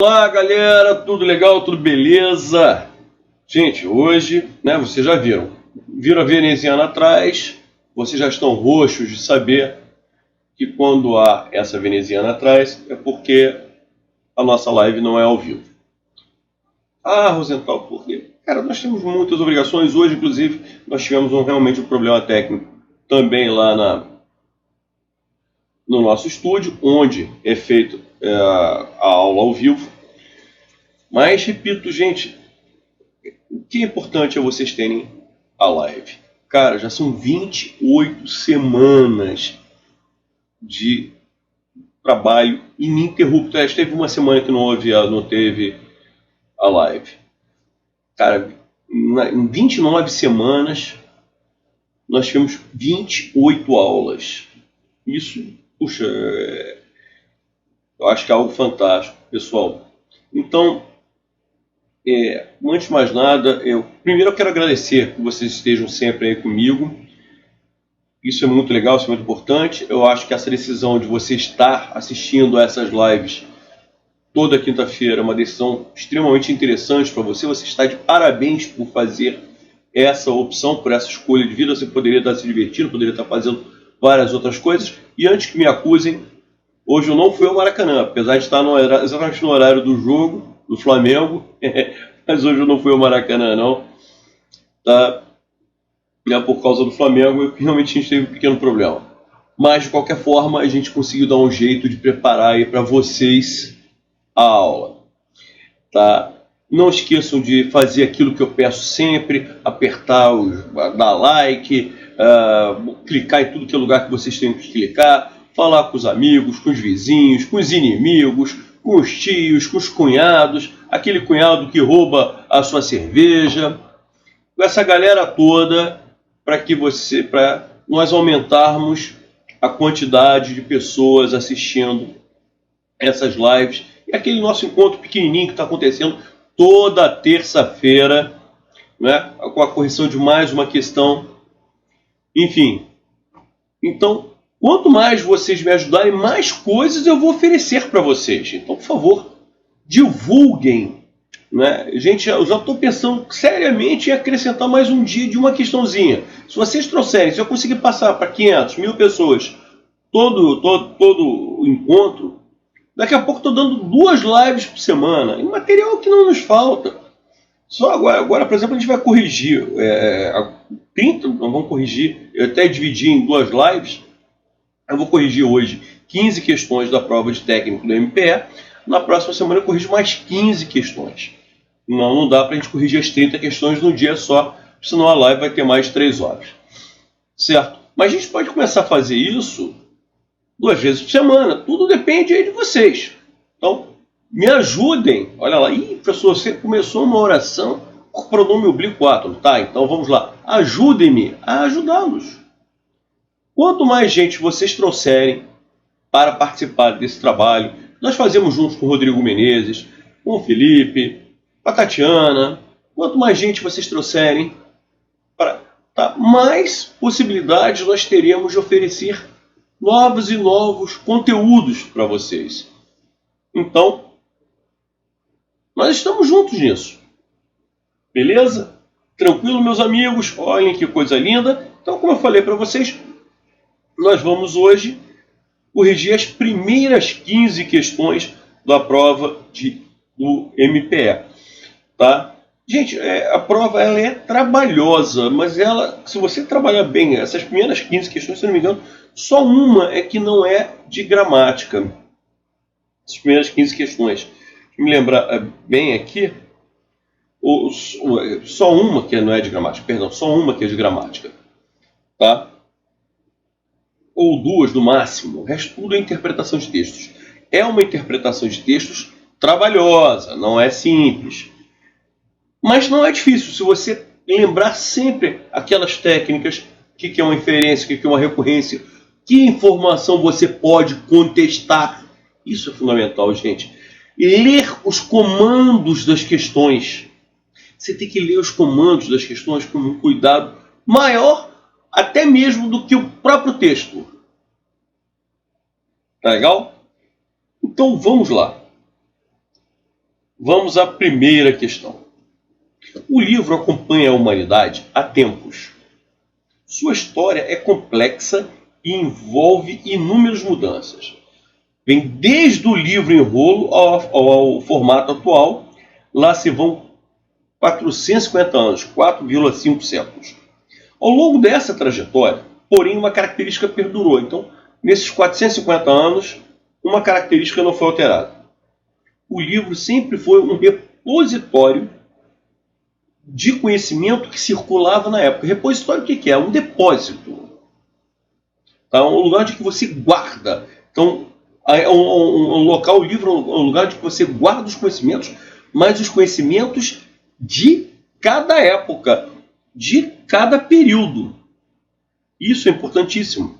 Olá galera, tudo legal, tudo beleza? Gente, hoje, vocês já viram a veneziana atrás, vocês já estão roxos de saber que quando há essa veneziana atrás é porque a nossa live não é ao vivo. Ah, Rosenthal, por quê? Cara, nós temos muitas obrigações, hoje inclusive nós tivemos realmente um problema técnico também lá no nosso estúdio, onde é feito a aula ao vivo. Mas, repito, gente, o que é importante é vocês terem a live. Cara, já são 28 semanas de trabalho ininterrupto. Teve uma semana que não teve a live. Cara, em 29 semanas, nós tivemos 28 aulas. Isso, puxa, eu acho que é algo fantástico, pessoal. Então, antes de mais nada, primeiro eu quero agradecer que vocês estejam sempre aí comigo. Isso é muito legal, isso é muito importante. Eu acho que essa decisão de você estar assistindo a essas lives toda quinta-feira é uma decisão extremamente interessante para você. Você está de parabéns por fazer essa opção, por essa escolha de vida. Você poderia estar se divertindo, poderia estar fazendo várias outras coisas. E antes que me acusem, hoje eu não fui ao Maracanã, apesar de estar exatamente no horário do jogo do Flamengo, mas hoje eu não fui ao Maracanã não, tá? Por causa do Flamengo, realmente a gente teve um pequeno problema. Mas de qualquer forma, a gente conseguiu dar um jeito de preparar aí para vocês a aula, tá? Não esqueçam de fazer aquilo que eu peço sempre, dar like, clicar em tudo que é lugar que vocês têm que clicar, falar com os amigos, com os vizinhos, com os inimigos, com os tios, com os cunhados, aquele cunhado que rouba a sua cerveja, com essa galera toda, para nós aumentarmos a quantidade de pessoas assistindo essas lives. E aquele nosso encontro pequenininho que está acontecendo toda terça-feira, né, com a correção de mais uma questão. Enfim, então, quanto mais vocês me ajudarem, mais coisas eu vou oferecer para vocês. Então, por favor, divulguem. Né? Gente, eu já estou pensando seriamente em acrescentar mais um dia de uma questãozinha. Se vocês trouxerem, se eu conseguir passar para 500, 1000 pessoas todo o encontro, daqui a pouco estou dando 2 lives por semana. E material que não nos falta. Só agora, por exemplo, a gente vai corrigir 30, não vamos corrigir, eu até dividi em 2 lives. Eu vou corrigir hoje 15 questões da prova de técnico do MPE. Na próxima semana eu corrijo mais 15 questões. Não dá para a gente corrigir as 30 questões num dia só, senão a live vai ter mais 3 horas. Certo? Mas a gente pode começar a fazer isso 2 vezes por semana. Tudo depende aí de vocês. Então, me ajudem. Olha lá. Ih, professor, você começou uma oração com o pronome oblíquo átomo. Tá, então vamos lá. Ajudem-me a ajudá-los. Quanto mais gente vocês trouxerem para participar desse trabalho, nós fazemos juntos com o Rodrigo Menezes, com o Felipe, com a Tatiana. Quanto mais gente vocês trouxerem, mais possibilidades nós teremos de oferecer novos e novos conteúdos para vocês. Então, nós estamos juntos nisso. Beleza? Tranquilo, meus amigos? Olhem que coisa linda. Então, como eu falei para vocês, nós vamos hoje corrigir as primeiras 15 questões da prova do MPE. Tá? Gente, a prova ela é trabalhosa, mas se você trabalhar bem, essas primeiras 15 questões, se não me engano, só uma é que não é de gramática. As primeiras 15 questões. Deixa eu me lembrar bem aqui, só uma que não é de gramática, perdão, só uma que é de gramática. Tá? Ou 2 no máximo, o resto tudo é interpretação de textos. É uma interpretação de textos trabalhosa, não é simples. Mas não é difícil, se você lembrar sempre aquelas técnicas, o que é uma inferência, o que é uma recorrência, que informação você pode contestar. Isso é fundamental, gente. E ler os comandos das questões. Você tem que ler os comandos das questões com um cuidado maior, até mesmo do que o próprio texto. Tá legal? Então vamos lá. Vamos à primeira questão. O livro acompanha a humanidade há tempos. Sua história é complexa e envolve inúmeras mudanças. Vem desde o livro em rolo ao formato atual, lá se vão 450 anos, 4,5 séculos. Ao longo dessa trajetória, porém, uma característica perdurou. Então, nesses 450 anos, uma característica não foi alterada. O livro sempre foi um repositório de conhecimento que circulava na época. Repositório o que é? Um depósito. Tá? Um lugar onde você guarda. Então, um local, o livro é um lugar onde você guarda os conhecimentos, mas os conhecimentos de cada época, de cada período. Isso é importantíssimo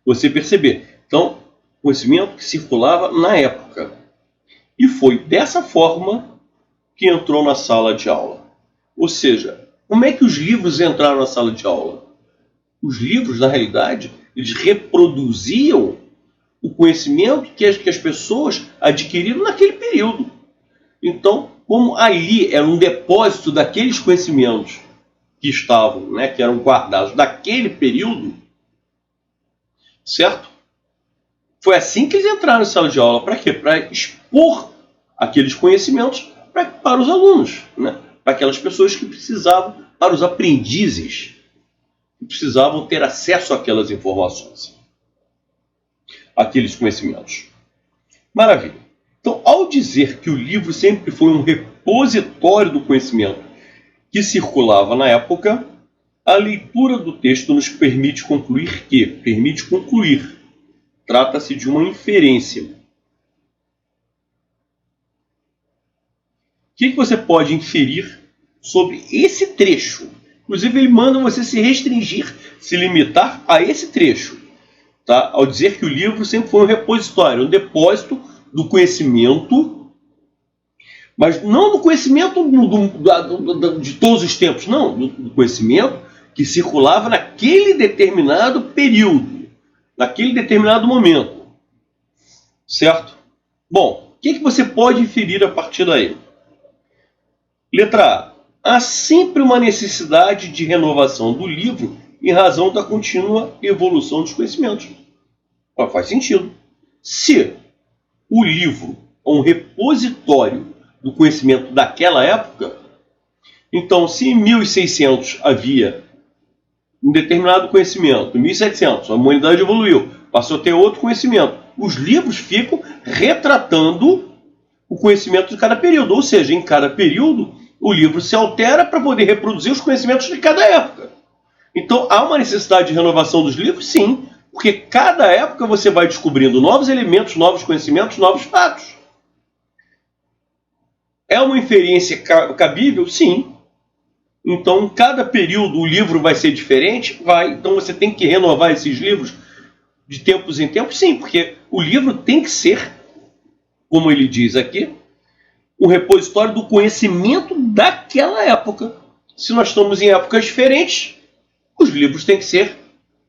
você perceber. Então, conhecimento que circulava na época. E foi dessa forma que entrou na sala de aula. Ou seja, como é que os livros entraram na sala de aula? Os livros, na realidade, eles reproduziam o conhecimento que as pessoas adquiriram naquele período. Então, como ali era um depósito daqueles conhecimentos que estavam, que eram guardados daquele período, certo? Foi assim que eles entraram na sala de aula. Para quê? Para expor aqueles conhecimentos para os alunos, para aquelas pessoas que precisavam, para os aprendizes, que precisavam ter acesso àquelas informações, àqueles conhecimentos. Maravilha. Então, ao dizer que o livro sempre foi um repositório do conhecimento que circulava na época, a leitura do texto nos permite concluir que, trata-se de uma inferência. O que você pode inferir sobre esse trecho? Inclusive, ele manda você se restringir, se limitar a esse trecho. Tá? Ao dizer que o livro sempre foi um repositório, um depósito do conhecimento, mas não do conhecimento de todos os tempos, não, do conhecimento que circulava naquele determinado período, naquele determinado momento. Certo? Bom, o que você pode inferir a partir daí? Letra A. Há sempre uma necessidade de renovação do livro em razão da contínua evolução dos conhecimentos. Faz sentido. Se o livro é um repositório do conhecimento daquela época, então se em 1600 havia um determinado conhecimento, em 1700 a humanidade evoluiu, passou a ter outro conhecimento, os livros ficam retratando o conhecimento de cada período, ou seja, em cada período o livro se altera para poder reproduzir os conhecimentos de cada época. Então há uma necessidade de renovação dos livros? Sim, porque cada época você vai descobrindo novos elementos, novos conhecimentos, novos fatos. É uma inferência cabível? Sim. Então, em cada período o livro vai ser diferente? Vai. Então você tem que renovar esses livros de tempos em tempos? Sim, porque o livro tem que ser, como ele diz aqui, um repositório do conhecimento daquela época. Se nós estamos em épocas diferentes, os livros têm que ser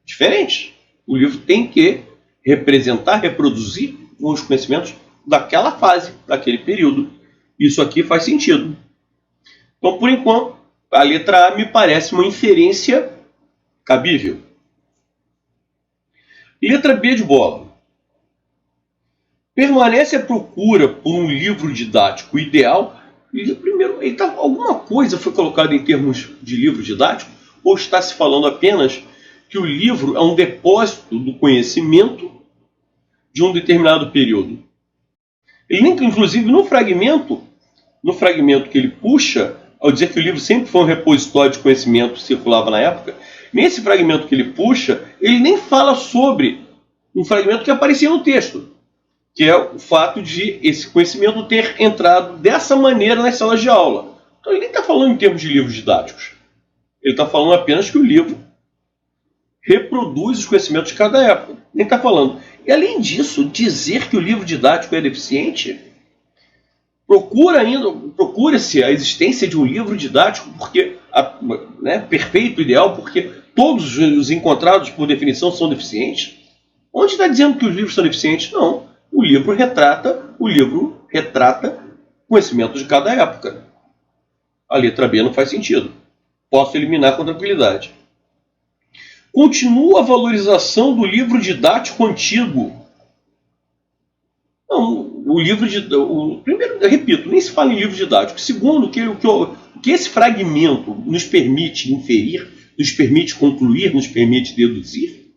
diferentes. O livro tem que representar, reproduzir os conhecimentos daquela fase, daquele período. Isso aqui faz sentido. Então, por enquanto, a letra A me parece uma inferência cabível. Letra B de bola. Permanece à procura por um livro didático ideal. Primeiro, alguma coisa foi colocada em termos de livro didático? Ou está se falando apenas que o livro é um depósito do conhecimento de um determinado período? Ele nem, inclusive, no fragmento que ele puxa, ao dizer que o livro sempre foi um repositório de conhecimento que circulava na época, nesse fragmento que ele puxa, ele nem fala sobre um fragmento que aparecia no texto, que é o fato de esse conhecimento ter entrado dessa maneira nas salas de aula. Então ele nem está falando em termos de livros didáticos. Ele está falando apenas que o livro reproduz os conhecimentos de cada época. Nem está falando. E além disso, dizer que o livro didático é deficiente, procura-se a existência de um livro didático perfeito, ideal, porque todos os encontrados, por definição, são deficientes. Onde está dizendo que os livros são deficientes? Não. O livro retrata conhecimento de cada época. A letra B não faz sentido. Posso eliminar com tranquilidade. Continua a valorização do livro didático antigo. Não, o livro didático. Primeiro, eu repito, nem se fala em livro didático. Segundo, o que esse fragmento nos permite inferir, nos permite concluir, nos permite deduzir,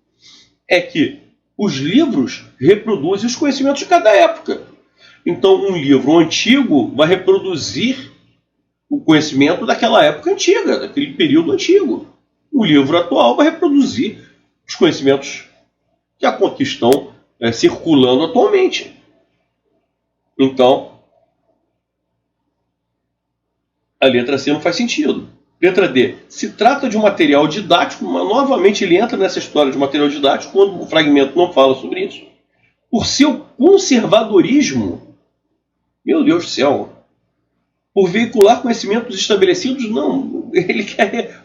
é que os livros reproduzem os conhecimentos de cada época. Então, um livro antigo vai reproduzir o conhecimento daquela época antiga, daquele período antigo. O livro atual vai reproduzir os conhecimentos que estão circulando atualmente. Então, a letra C não faz sentido. Letra D. Se trata de um material didático, mas novamente ele entra nessa história de material didático quando o fragmento não fala sobre isso. Por seu conservadorismo, meu Deus do céu, por veicular conhecimentos estabelecidos, não.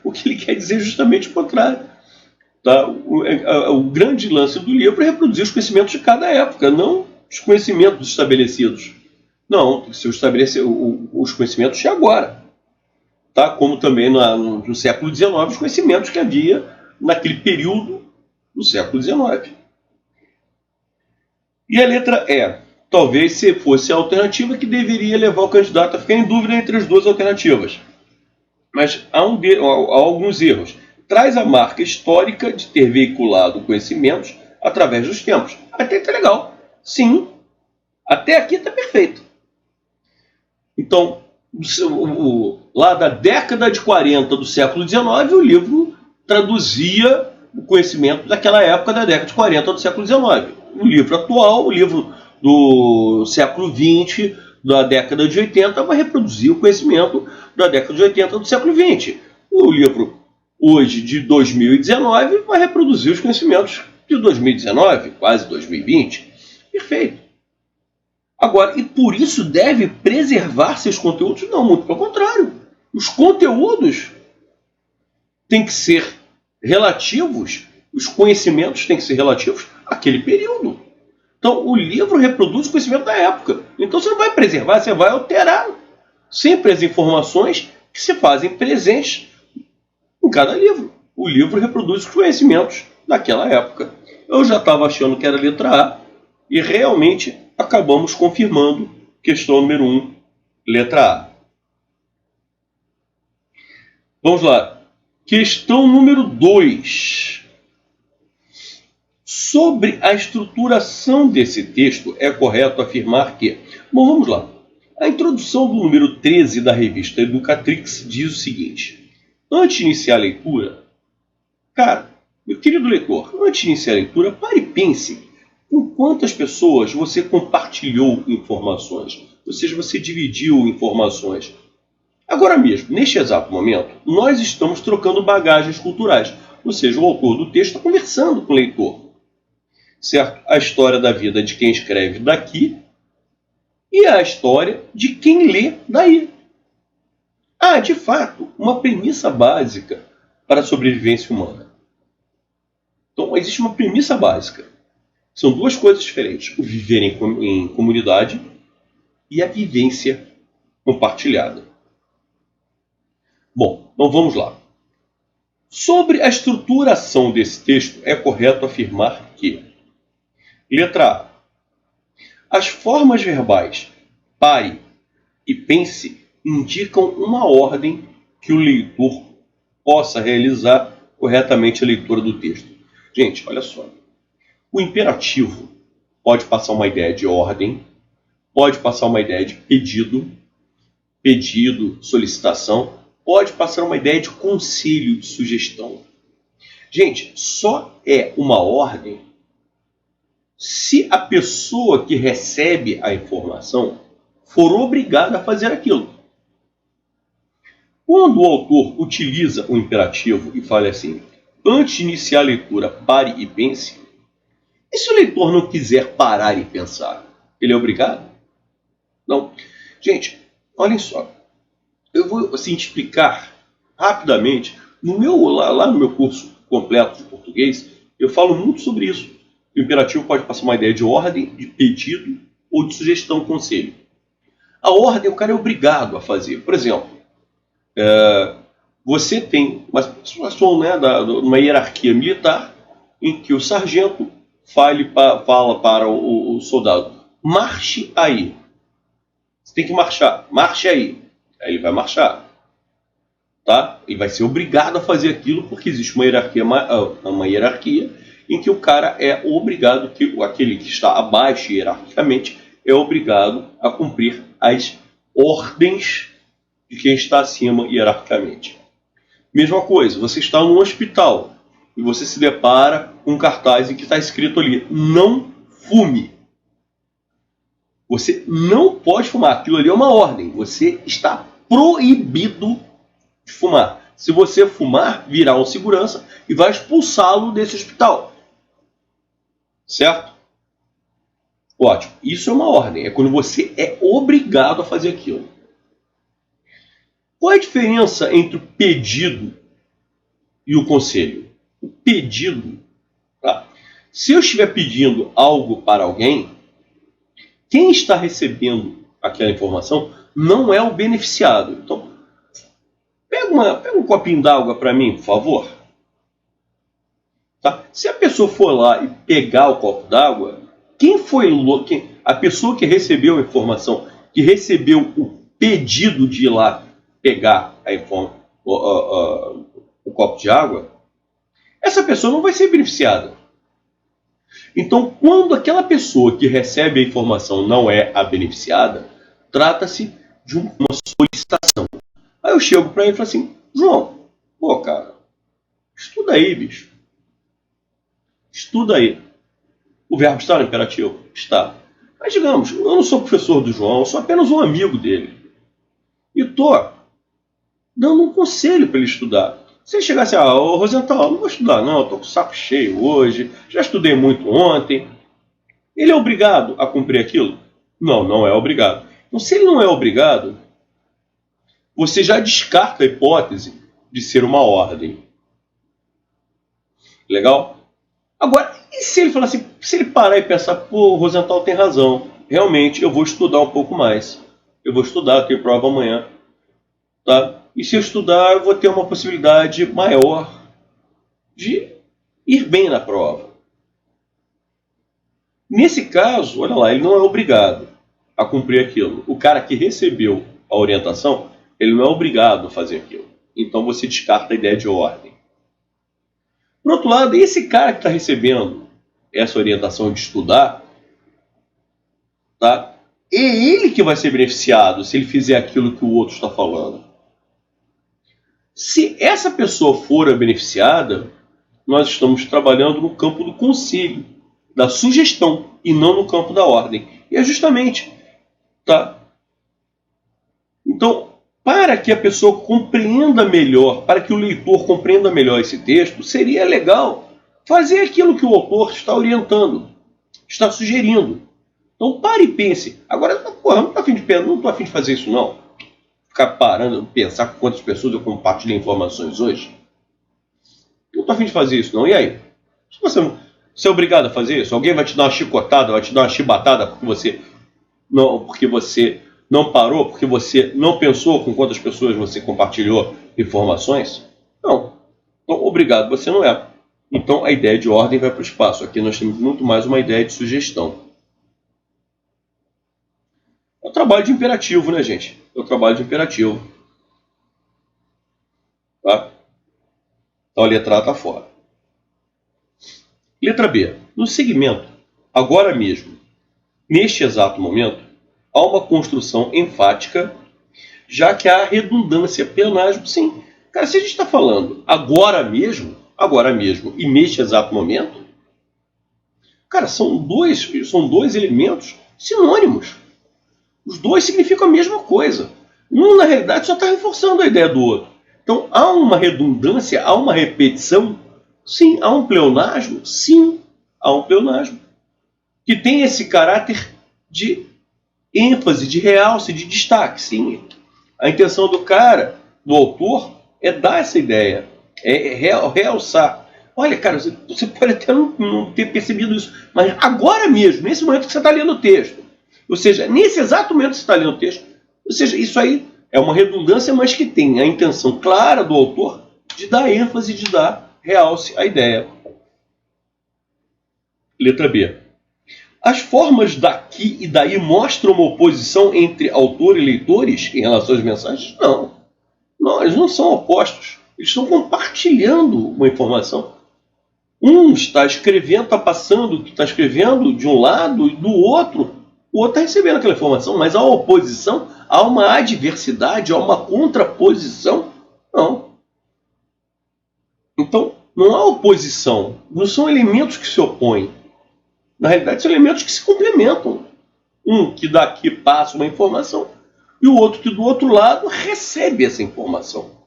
O que ele quer dizer é justamente o contrário. Tá? O grande lance do livro é reproduzir os conhecimentos de cada época, não os conhecimentos estabelecidos. Não, tem que ser os conhecimentos de agora. Tá? Como também no século XIX, os conhecimentos que havia naquele período do século XIX. E a letra E. Talvez se fosse a alternativa que deveria levar o candidato a ficar em dúvida entre as duas alternativas. Mas há alguns erros. Traz a marca histórica de ter veiculado conhecimentos através dos tempos. Até que é legal. Sim, até aqui está perfeito. Então, lá da década de 40 do século XIX, o livro traduzia o conhecimento daquela época da década de 40 do século XIX. O livro atual, o livro do século XX, da década de 80, vai reproduzir o conhecimento da década de 80 do século XX. O livro hoje de 2019 vai reproduzir os conhecimentos de 2019, quase 2020. Perfeito. Agora, e por isso deve preservar seus conteúdos? Não, muito pelo contrário. Os conteúdos têm que ser relativos, os conhecimentos têm que ser relativos àquele período. Então, o livro reproduz o conhecimento da época. Então, você não vai preservar, você vai alterar sempre as informações que se fazem presentes em cada livro. O livro reproduz os conhecimentos daquela época. Eu já estava achando que era a letra A e realmente acabamos confirmando questão número 1, letra A. Vamos lá. Questão número 2. Sobre a estruturação desse texto, é correto afirmar que... Bom, vamos lá. A introdução do número 13 da revista Educatrix diz o seguinte. Antes de iniciar a leitura... Cara, meu querido leitor, antes de iniciar a leitura, pare e pense com quantas pessoas você compartilhou informações. Ou seja, você dividiu informações. Agora mesmo, neste exato momento, nós estamos trocando bagagens culturais. Ou seja, o autor do texto está conversando com o leitor. Certo? A história da vida de quem escreve daqui e a história de quem lê daí. Há, de fato, uma premissa básica para a sobrevivência humana. Então, existe uma premissa básica. São duas coisas diferentes. O viver em comunidade e a vivência compartilhada. Bom, então vamos lá. Sobre a estruturação desse texto, é correto afirmar que letra A. As formas verbais pare e pense indicam uma ordem que o leitor possa realizar corretamente a leitura do texto. Gente, olha só. O imperativo pode passar uma ideia de ordem, pode passar uma ideia de pedido, solicitação, pode passar uma ideia de conselho, de sugestão. Gente, só é uma ordem se a pessoa que recebe a informação for obrigada a fazer aquilo. Quando o autor utiliza o imperativo e fala assim, antes de iniciar a leitura, pare e pense, e se o leitor não quiser parar e pensar, ele é obrigado? Não. Gente, olhem só. Eu vou assim, explicar rapidamente. Lá no meu curso completo de português, eu falo muito sobre isso. O imperativo pode passar uma ideia de ordem, de pedido ou de sugestão, conselho. A ordem o cara é obrigado a fazer. Por exemplo, você tem uma situação, né, uma hierarquia militar em que o sargento fala para o soldado: marche aí. Você tem que marchar. Marche aí. Aí ele vai marchar. Tá? Ele vai ser obrigado a fazer aquilo porque existe uma hierarquia em que o cara é obrigado, aquele que está abaixo hierarquicamente, é obrigado a cumprir as ordens de quem está acima hierarquicamente. Mesma coisa, você está num hospital e você se depara com um cartaz em que está escrito ali: não fume. Você não pode fumar, aquilo ali é uma ordem, você está proibido de fumar. Se você fumar, virá um segurança e vai expulsá-lo desse hospital. Certo? Ótimo. Isso é uma ordem. É quando você é obrigado a fazer aquilo. Qual é a diferença entre o pedido e o conselho? O pedido, tá? Se eu estiver pedindo algo para alguém, quem está recebendo aquela informação não é o beneficiado. Então, pega um copinho d'água para mim, por favor. Tá? Se a pessoa for lá e pegar o copo d'água, a pessoa que recebeu a informação, que recebeu o pedido de ir lá pegar o copo de água, essa pessoa não vai ser beneficiada. Então, quando aquela pessoa que recebe a informação não é a beneficiada, trata-se de uma solicitação. Aí eu chego para ele e falo assim: João, pô, cara, estuda aí, bicho. Estuda aí. O verbo está no imperativo? Está. Mas digamos, eu não sou professor do João, eu sou apenas um amigo dele. E estou dando um conselho para ele estudar. Se ele chegar assim: ô Rosenthal, não vou estudar não, estou com o saco cheio hoje, já estudei muito ontem. Ele é obrigado a cumprir aquilo? Não, não é obrigado. Então, se ele não é obrigado, você já descarta a hipótese de ser uma ordem. Legal? Agora, e se ele falar assim, se ele parar e pensar: pô, o Rosenthal tem razão, realmente eu vou estudar um pouco mais. Eu vou estudar, eu tenho prova amanhã. Tá? E se eu estudar, eu vou ter uma possibilidade maior de ir bem na prova. Nesse caso, olha lá, ele não é obrigado a cumprir aquilo. O cara que recebeu a orientação, ele não é obrigado a fazer aquilo. Então você descarta a ideia de ordem. Por outro lado, esse cara que está recebendo essa orientação de estudar, tá? É ele que vai ser beneficiado se ele fizer aquilo que o outro está falando. Se essa pessoa for a beneficiada, nós estamos trabalhando no campo do conselho, da sugestão, e não no campo da ordem. E é justamente, tá? Então, para que a pessoa compreenda melhor, para que o leitor compreenda melhor esse texto, seria legal fazer aquilo que o autor está orientando, está sugerindo. Então, pare e pense. Agora, porra, não estou a fim de fazer isso, não. Ficar parando, pensar com quantas pessoas eu compartilho informações hoje. Não estou a fim de fazer isso, não. E aí? Se você é obrigado a fazer isso, alguém vai te dar uma chicotada, vai te dar uma chibatada porque você não parou, porque você não pensou com quantas pessoas você compartilhou informações? Não. Então, obrigado, você não é. Então, a ideia de ordem vai para o espaço. Aqui nós temos muito mais uma ideia de sugestão. É o trabalho de imperativo, né, gente? É o trabalho de imperativo. Tá? Então, a letra A está fora. Letra B. No segmento, agora mesmo, neste exato momento, há uma construção enfática, já que há redundância, pleonasmo, sim. Cara, se a gente está falando agora mesmo, e neste exato momento, cara, são dois elementos sinônimos. Os dois significam a mesma coisa. Um, na realidade, só está reforçando a ideia do outro. Então, há uma redundância, há uma repetição. Sim. Há um pleonasmo? Sim, há um pleonasmo. Que tem esse caráter de ênfase, de realce, de destaque. Sim. A intenção do cara, do autor, é dar essa ideia. É realçar. Olha, cara, você pode até não ter percebido isso, mas agora mesmo, nesse momento que você está lendo o texto, ou seja, nesse exato momento que você está lendo o texto, Ou seja, isso aí é uma redundância, mas que tem a intenção clara do autor de dar ênfase, de dar realce à ideia. Letra B. As formas daqui e daí mostram uma oposição entre autor e leitores em relação às mensagens? Não. Não, eles não são opostos. Eles estão compartilhando uma informação. Um está escrevendo, está passando, está escrevendo de um lado e do outro. O outro está recebendo aquela informação, mas há uma oposição, há uma adversidade, há uma contraposição. Não. Então, não há oposição. Não são elementos que se opõem. Na realidade, são elementos que se complementam. Um que daqui passa uma informação e o outro que do outro lado recebe essa informação.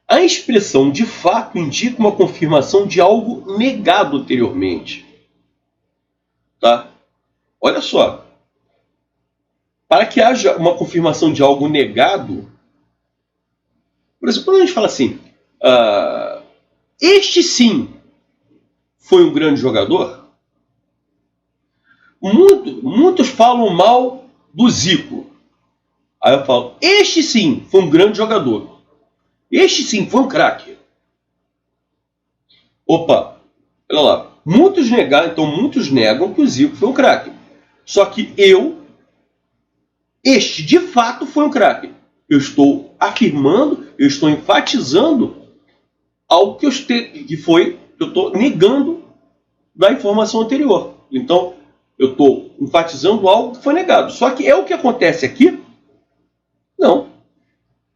A expressão de fato indica uma confirmação de algo negado anteriormente. Tá? Olha só. Para que haja uma confirmação de algo negado, por exemplo, quando a gente fala assim, este sim foi um grande jogador, muitos falam mal do Zico. Aí eu falo, este sim foi um grande jogador. Este sim foi um craque. Opa, olha lá. Muitos negam que o Zico foi um craque. Só que este de fato foi um craque. Eu estou afirmando, eu estou enfatizando algo que eu estou negando da informação anterior. Então, eu estou enfatizando algo que foi negado. Só que é o que acontece aqui? Não.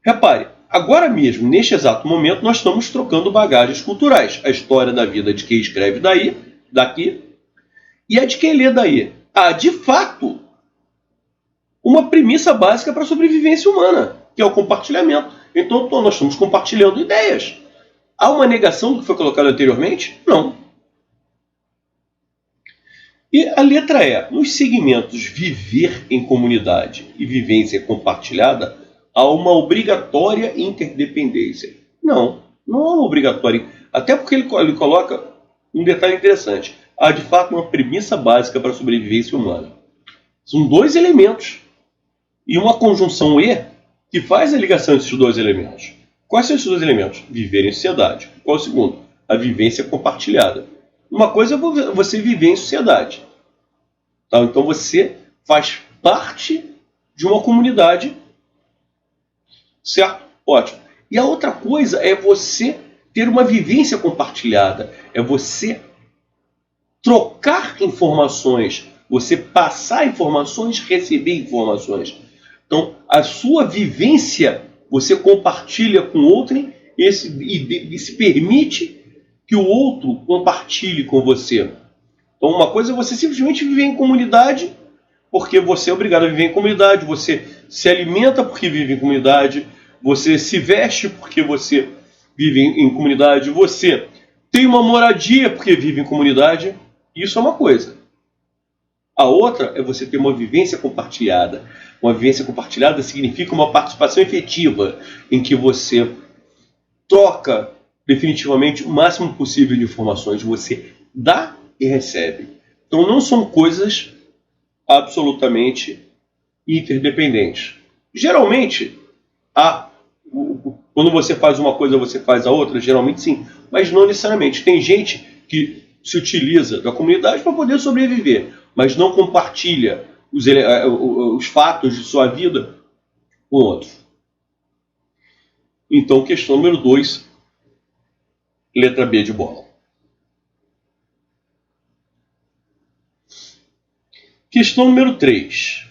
Repare, agora mesmo, neste exato momento, nós estamos trocando bagagens culturais. A história da vida de quem escreve daqui, e a de quem lê daí. Há, de fato, uma premissa básica para a sobrevivência humana, que é o compartilhamento. Então, nós estamos compartilhando ideias. Há uma negação do que foi colocado anteriormente? Não. E a letra E. Nos segmentos viver em comunidade e vivência compartilhada, há uma obrigatória interdependência. Não há uma obrigatória. Até porque ele coloca um detalhe interessante. Há, de fato, uma premissa básica para a sobrevivência humana. São dois elementos. E uma conjunção E que faz a ligação entre esses dois elementos. Quais são esses dois elementos? Viver em sociedade. Qual é o segundo? A vivência compartilhada. Uma coisa é você viver em sociedade. Tá? Então você faz parte de uma comunidade. Certo? Ótimo. E a outra coisa é você ter uma vivência compartilhada. É você trocar informações. Você passar informações, receber informações. Então, a sua vivência você compartilha com outrem e se permite que o outro compartilhe com você. Então, uma coisa é você simplesmente viver em comunidade, porque você é obrigado a viver em comunidade, você se alimenta porque vive em comunidade, você se veste porque você vive em comunidade, você tem uma moradia porque vive em comunidade. Isso é uma coisa. A outra é você ter uma vivência compartilhada. Uma vivência compartilhada significa uma participação efetiva, em que você troca definitivamente o máximo possível de informações. Você dá e recebe. Então não são coisas absolutamente interdependentes. Geralmente, quando você faz uma coisa, você faz a outra? Geralmente sim, mas não necessariamente. Tem gente que se utiliza da comunidade para poder sobreviver, mas não compartilha os fatos de sua vida com outros. Então, questão número 2, letra B de bola. Questão número 3.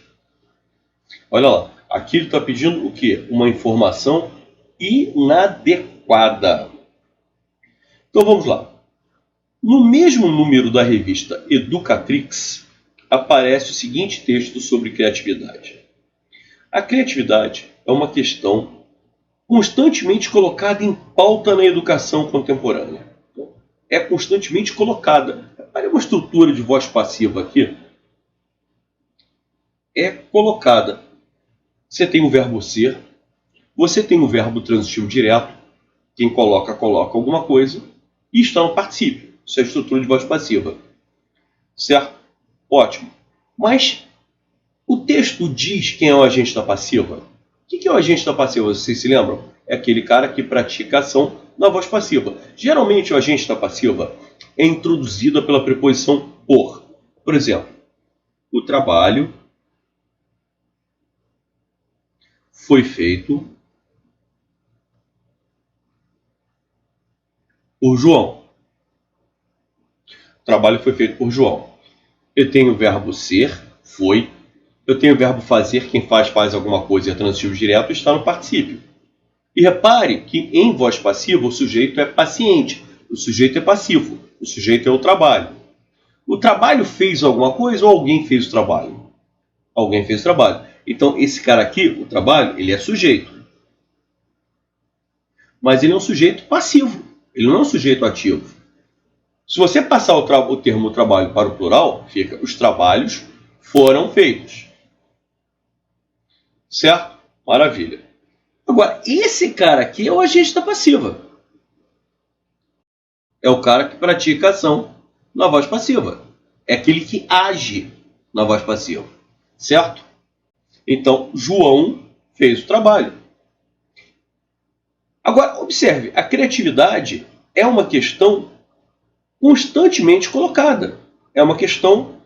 Olha lá, aqui ele está pedindo o quê? Uma informação inadequada. Então vamos lá. No mesmo número da revista Educatrix, aparece o seguinte texto sobre criatividade. A criatividade é uma questão constantemente colocada em pauta na educação contemporânea. É constantemente colocada. Olha uma estrutura de voz passiva aqui. É colocada. Você tem o verbo ser, você tem o verbo transitivo direto, quem coloca alguma coisa, e está no particípio. Isso é a estrutura de voz passiva. Certo? Ótimo. Mas o texto texto diz quem é o agente da passiva. O que é o agente da passiva? Vocês se lembram? É aquele cara que pratica a ação na voz passiva. Geralmente o agente da passiva é introduzido pela preposição por. Por exemplo, o trabalho foi feito por João. O trabalho foi feito por João. Eu tenho o verbo ser, foi. Eu tenho o verbo fazer, quem faz alguma coisa, é transitivo direto, está no particípio. E repare que em voz passiva o sujeito é paciente, o sujeito é passivo, o sujeito é o trabalho. O trabalho fez alguma coisa ou alguém fez o trabalho? Alguém fez o trabalho. Então esse cara aqui, o trabalho, ele é sujeito. Mas ele é um sujeito passivo, ele não é um sujeito ativo. Se você passar o termo trabalho para o plural, fica os trabalhos foram feitos. Certo? Maravilha. Agora, esse cara aqui é o agente da passiva. É o cara que pratica a ação na voz passiva. É aquele que age na voz passiva. Certo? Então, João fez o trabalho. Agora, observe, a criatividade é uma questão constantemente colocada. É uma questão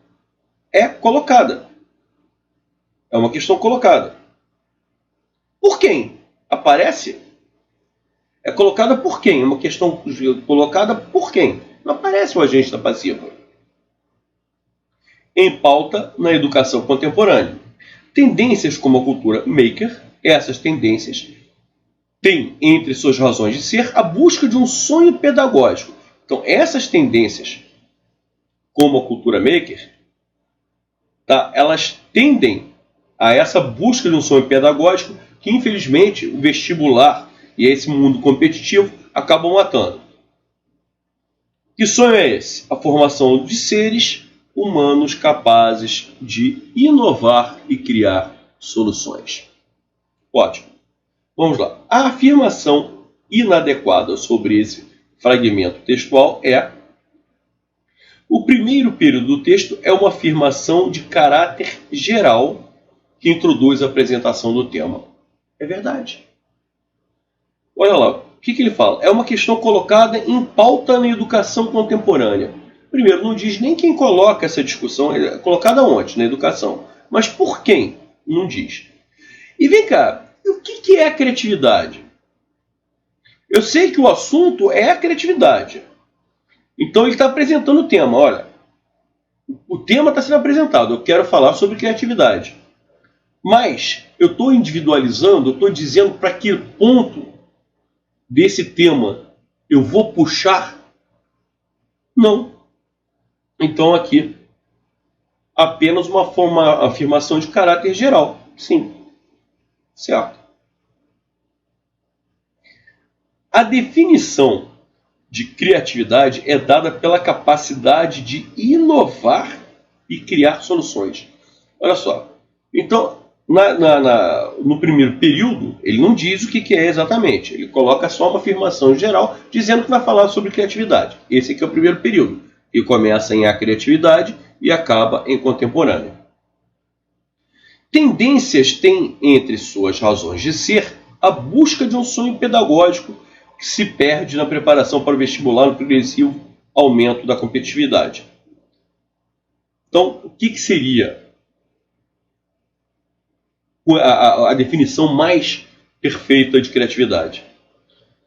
colocada. É uma questão colocada. Por quem? Aparece? É colocada por quem? É uma questão colocada por quem? Não aparece o agente da passiva. Em pauta na educação contemporânea. Tendências como a cultura maker, essas tendências têm entre suas razões de ser a busca de um sonho pedagógico. Então, essas tendências, como a cultura maker, tá, elas tendem a essa busca de um sonho pedagógico que, infelizmente, o vestibular e esse mundo competitivo acabam matando. Que sonho é esse? A formação de seres humanos capazes de inovar e criar soluções. Ótimo. Vamos lá. A afirmação inadequada sobre esse fragmento textual é: o primeiro período do texto é uma afirmação de caráter geral que introduz a apresentação do tema. É verdade. Olha lá, o que ele fala? É uma questão colocada em pauta na educação contemporânea. Primeiro, não diz nem quem coloca essa discussão, é colocada onde? Na educação. Mas por quem? Não diz. E vem cá, o que é a criatividade? Eu sei que o assunto é a criatividade. Então ele está apresentando o tema. Olha, o tema está sendo apresentado. Eu quero falar sobre criatividade. Mas eu estou individualizando, eu estou dizendo para que ponto desse tema eu vou puxar? Não. Então aqui, apenas uma afirmação de caráter geral. Sim. Certo. A definição de criatividade é dada pela capacidade de inovar e criar soluções. Olha só. Então, no primeiro período, ele não diz o que é exatamente. Ele coloca só uma afirmação geral, dizendo que vai falar sobre criatividade. Esse aqui é o primeiro período, que começa em A Criatividade e acaba em Contemporânea. Tendências têm entre suas razões de ser a busca de um sonho pedagógico que se perde na preparação para o vestibular no progressivo aumento da competitividade. Então, o que seria a definição mais perfeita de criatividade?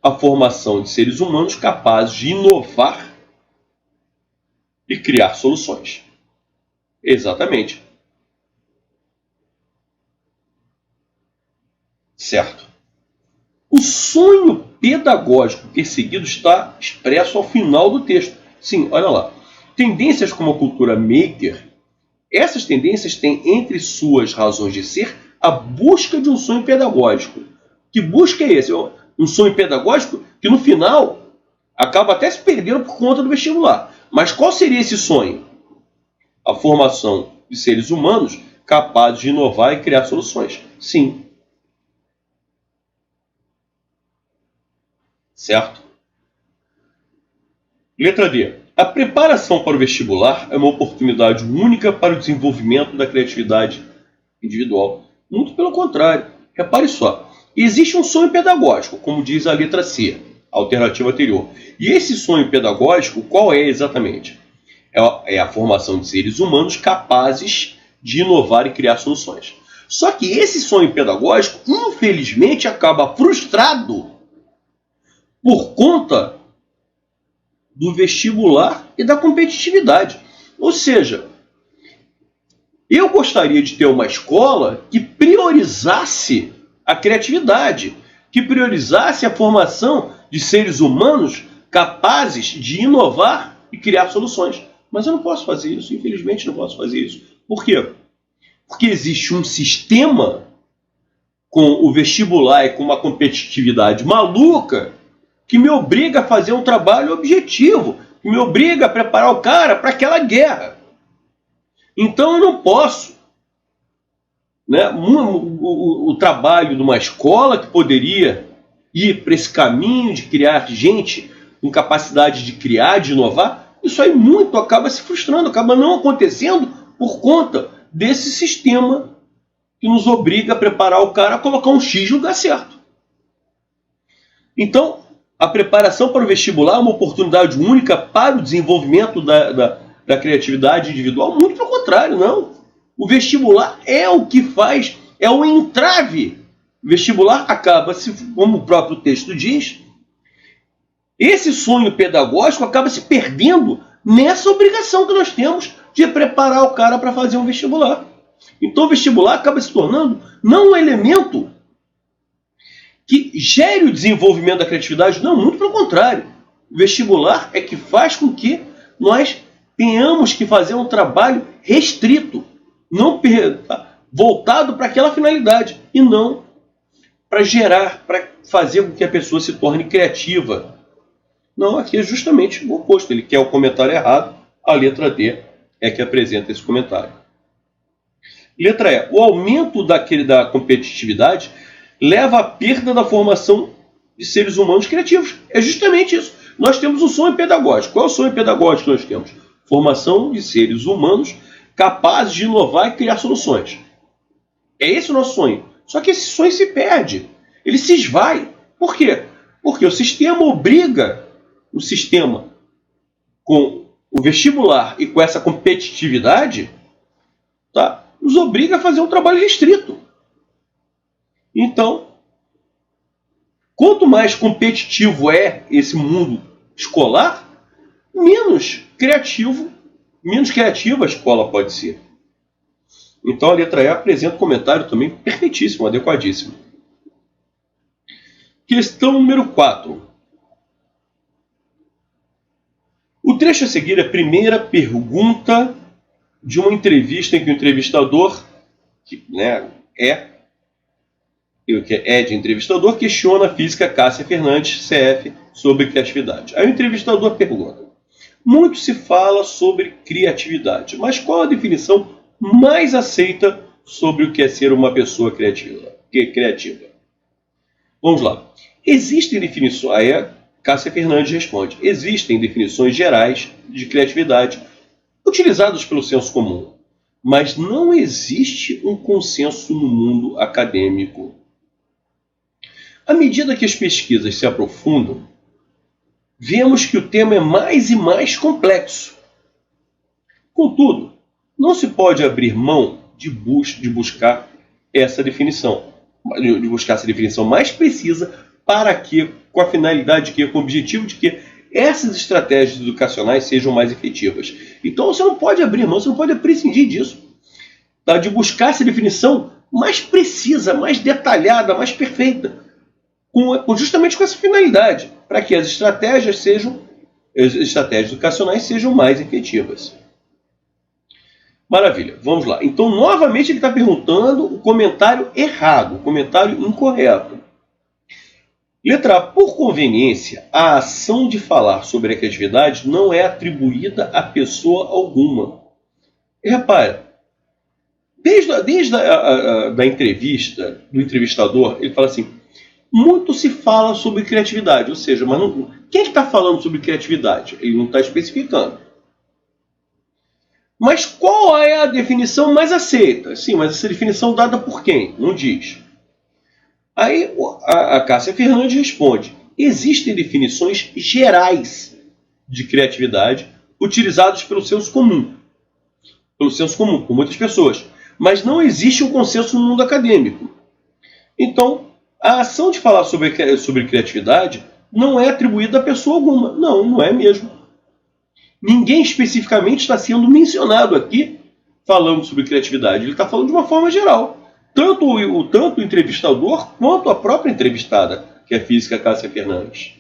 A formação de seres humanos capazes de inovar e criar soluções. Exatamente. Certo. O sonho pedagógico perseguido está expresso ao final do texto. Sim, olha lá. Tendências como a cultura maker, essas tendências têm entre suas razões de ser a busca de um sonho pedagógico. Que busca é esse? Um sonho pedagógico que no final acaba até se perdendo por conta do vestibular. Mas qual seria esse sonho? A formação de seres humanos capazes de inovar e criar soluções. Sim. Certo? Letra D. A preparação para o vestibular é uma oportunidade única para o desenvolvimento da criatividade individual. Muito pelo contrário. Repare só, existe um sonho pedagógico, como diz a letra C, a alternativa anterior. E esse sonho pedagógico, qual é exatamente? É a formação de seres humanos capazes de inovar e criar soluções. Só que esse sonho pedagógico, infelizmente, acaba frustrado por conta do vestibular e da competitividade. Ou seja, eu gostaria de ter uma escola que priorizasse a criatividade, que priorizasse a formação de seres humanos capazes de inovar e criar soluções. Mas eu não posso fazer isso, infelizmente não posso fazer isso. Por quê? Porque existe um sistema com o vestibular e com uma competitividade maluca que me obriga a fazer um trabalho objetivo, que me obriga a preparar o cara para aquela guerra. Então eu não posso, né, o trabalho de uma escola que poderia ir para esse caminho de criar gente com capacidade de criar, de inovar, isso aí muito acaba se frustrando, acaba não acontecendo por conta desse sistema que nos obriga a preparar o cara a colocar um X no lugar certo. Então, a preparação para o vestibular é uma oportunidade única para o desenvolvimento da criatividade individual? Muito pelo contrário, não. O vestibular é o que faz, é o entrave. O vestibular acaba, como o próprio texto diz, esse sonho pedagógico acaba se perdendo nessa obrigação que nós temos de preparar o cara para fazer um vestibular. Então o vestibular acaba se tornando não um elemento que gere o desenvolvimento da criatividade, não, muito pelo contrário. O vestibular é que faz com que nós tenhamos que fazer um trabalho restrito, não voltado para aquela finalidade, e não para gerar, para fazer com que a pessoa se torne criativa. Não, aqui é justamente o oposto. Ele quer o comentário errado, a letra D é que apresenta esse comentário. Letra E. O aumento da competitividade leva à perda da formação de seres humanos criativos. É justamente isso. Nós temos um sonho pedagógico. Qual é o sonho pedagógico que nós temos? Formação de seres humanos capazes de inovar e criar soluções. É esse o nosso sonho. Só que esse sonho se perde. Ele se esvai. Por quê? Porque o sistema obriga o sistema com o vestibular e com essa competitividade, tá, nos obriga a fazer um trabalho restrito. Então, quanto mais competitivo é esse mundo escolar, menos criativa a escola pode ser. Então a letra E apresenta um comentário também perfeitíssimo, adequadíssimo. Questão número 4. O trecho a seguir é a primeira pergunta de uma entrevista em que o entrevistador, que é de entrevistador, questiona a física Cássia Fernandes, CF, sobre criatividade. Aí o entrevistador pergunta: muito se fala sobre criatividade, mas qual a definição mais aceita sobre o que é ser uma pessoa criativa? Vamos lá. Existem definições... Aí a Cássia Fernandes responde: existem definições gerais de criatividade utilizadas pelo senso comum, mas não existe um consenso no mundo acadêmico. À medida que as pesquisas se aprofundam, vemos que o tema é mais e mais complexo. Contudo, não se pode abrir mão de buscar essa definição mais precisa para que, com a finalidade de que, com o objetivo de que essas estratégias educacionais sejam mais efetivas. Então você não pode abrir mão, você não pode prescindir disso, tá? De buscar essa definição mais precisa, mais detalhada, mais perfeita, justamente com essa finalidade, para que as estratégias educacionais sejam mais efetivas. Maravilha, vamos lá. Então, novamente, ele está perguntando o comentário errado, o comentário incorreto. Letra A. Por conveniência, a ação de falar sobre a criatividade não é atribuída a pessoa alguma. E repara, desde a entrevista, do entrevistador, ele fala assim: muito se fala sobre criatividade, ou seja, mas quem está falando sobre criatividade? Ele não está especificando. Mas qual é a definição mais aceita? Sim, mas essa definição dada por quem? Não diz. Aí a Cássia Fernandes responde: existem definições gerais de criatividade utilizadas pelo senso comum, por muitas pessoas, mas não existe um consenso no mundo acadêmico. Então, a ação de falar sobre criatividade não é atribuída a pessoa alguma. Não, não é mesmo. Ninguém especificamente está sendo mencionado aqui falando sobre criatividade. Ele está falando de uma forma geral. Tanto o entrevistador quanto a própria entrevistada, que é a física Cássia Fernandes.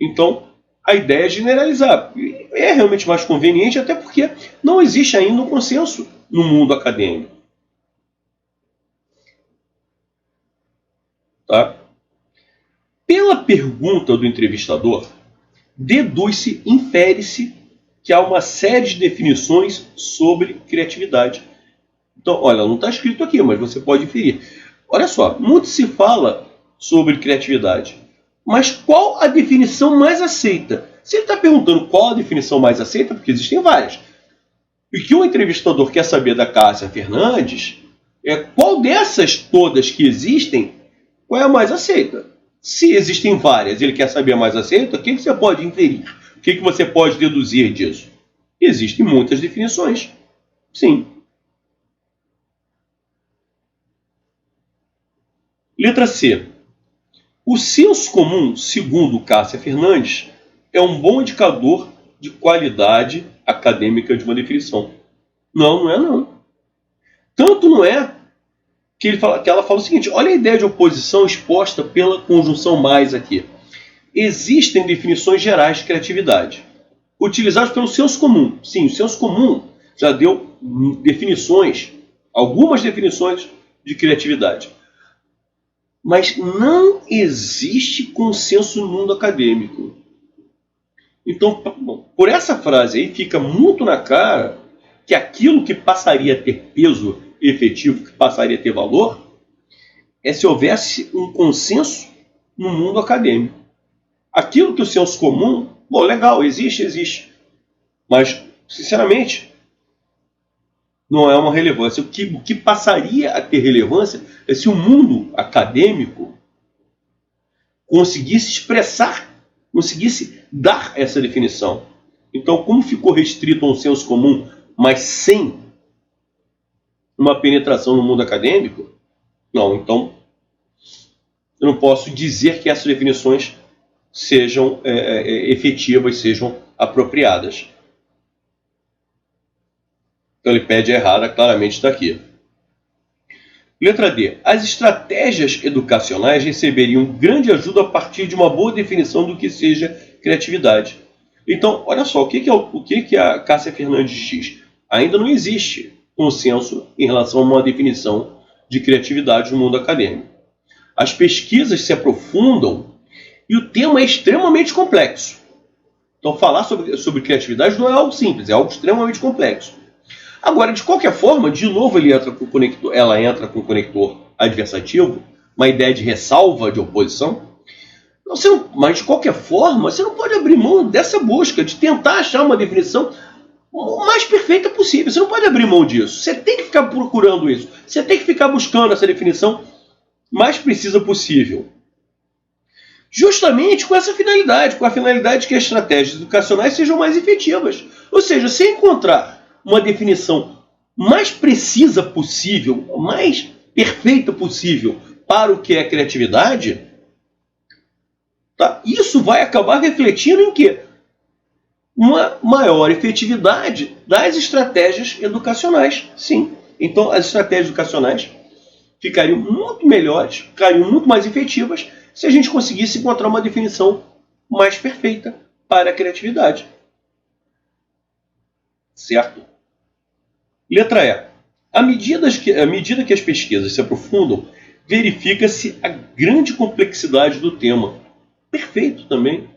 Então, a ideia é generalizar. É realmente mais conveniente, até porque não existe ainda um consenso no mundo acadêmico. Tá? Pela pergunta do entrevistador, deduz-se, infere-se que há uma série de definições sobre criatividade. Então, olha, não está escrito aqui, mas você pode inferir. Olha só, muito se fala sobre criatividade, mas qual a definição mais aceita? Se ele está perguntando qual a definição mais aceita, porque existem várias, e que o entrevistador quer saber da Cássia Fernandes é qual dessas todas que existem, qual é a mais aceita? Se existem várias e ele quer saber a mais aceita, o que você pode inferir? O que você pode deduzir disso? Existem muitas definições. Sim. Letra C. O senso comum, segundo Cássia Fernandes, é um bom indicador de qualidade acadêmica de uma definição. Não, não é não. Tanto não é que ela fala o seguinte: olha a ideia de oposição exposta pela conjunção mais aqui. Existem definições gerais de criatividade, utilizadas pelo senso comum. Sim, o senso comum já deu definições, algumas definições de criatividade. Mas não existe consenso no mundo acadêmico. Então, por essa frase aí, fica muito na cara que aquilo que passaria a ter peso efetivo, que passaria a ter valor, é se houvesse um consenso no mundo acadêmico. Aquilo que o senso comum, bom, legal, existe. Mas, sinceramente, não é uma relevância. O que passaria a ter relevância é se o mundo acadêmico conseguisse expressar, conseguisse dar essa definição. Então, como ficou restrito a um senso comum, mas sem uma penetração no mundo acadêmico, não, então eu não posso dizer que essas definições sejam efetivas, sejam apropriadas. Então ele pede a errada, claramente está aqui. Letra D. As estratégias educacionais receberiam grande ajuda a partir de uma boa definição do que seja criatividade. Então, olha só, o que a Cássia Fernandes diz? Ainda não existe consenso em relação a uma definição de criatividade no mundo acadêmico. As pesquisas se aprofundam e o tema é extremamente complexo. Então, falar sobre criatividade não é algo simples, é algo extremamente complexo. Agora, de qualquer forma, de novo ela entra com o conector adversativo, uma ideia de ressalva, de oposição. Mas, de qualquer forma, você não pode abrir mão dessa busca, de tentar achar uma definição o mais perfeita possível. Você não pode abrir mão disso. Você tem que ficar procurando isso. Você tem que ficar buscando essa definição mais precisa possível. Justamente com essa finalidade, com a finalidade de que as estratégias educacionais sejam mais efetivas. Ou seja, se encontrar uma definição mais precisa possível, mais perfeita possível para o que é criatividade, tá? Isso vai acabar refletindo em quê? Uma maior efetividade das estratégias educacionais. Sim. Então, as estratégias educacionais ficariam muito melhores, ficariam muito mais efetivas se a gente conseguisse encontrar uma definição mais perfeita para a criatividade. Certo? Letra E. À medida que as pesquisas se aprofundam, verifica-se a grande complexidade do tema. Perfeito também.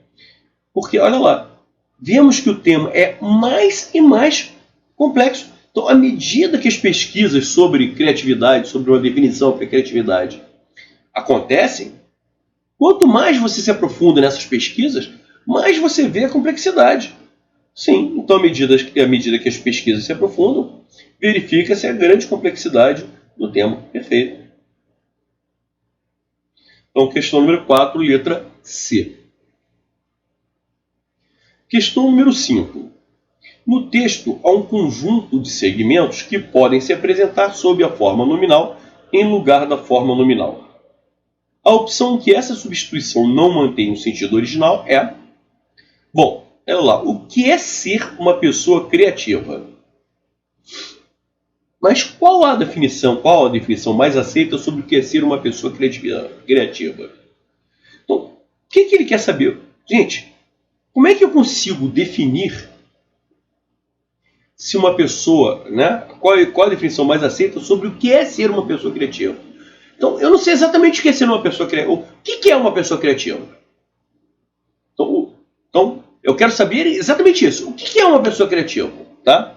Porque, olha lá, vemos que o tema é mais e mais complexo. Então, à medida que as pesquisas sobre criatividade, sobre uma definição para criatividade acontecem, quanto mais você se aprofunda nessas pesquisas, mais você vê a complexidade. Sim, então à medida que as pesquisas se aprofundam, verifica-se a grande complexidade do tema. Perfeito. Então, questão número 4, letra C. Questão número 5. No texto, há um conjunto de segmentos que podem se apresentar sob a forma nominal em lugar da forma nominal. A opção que essa substituição não mantém o sentido original é... Bom, olha lá. O que é ser uma pessoa criativa? Mas qual a definição mais aceita sobre o que é ser uma pessoa criativa? Então, o que ele quer saber? Gente, como é que eu consigo definir se uma pessoa, né? Qual a definição mais aceita sobre o que é ser uma pessoa criativa? Então, eu não sei exatamente o que é ser uma pessoa criativa. O que é uma pessoa criativa? Então, eu quero saber exatamente isso. O que é uma pessoa criativa? Tá?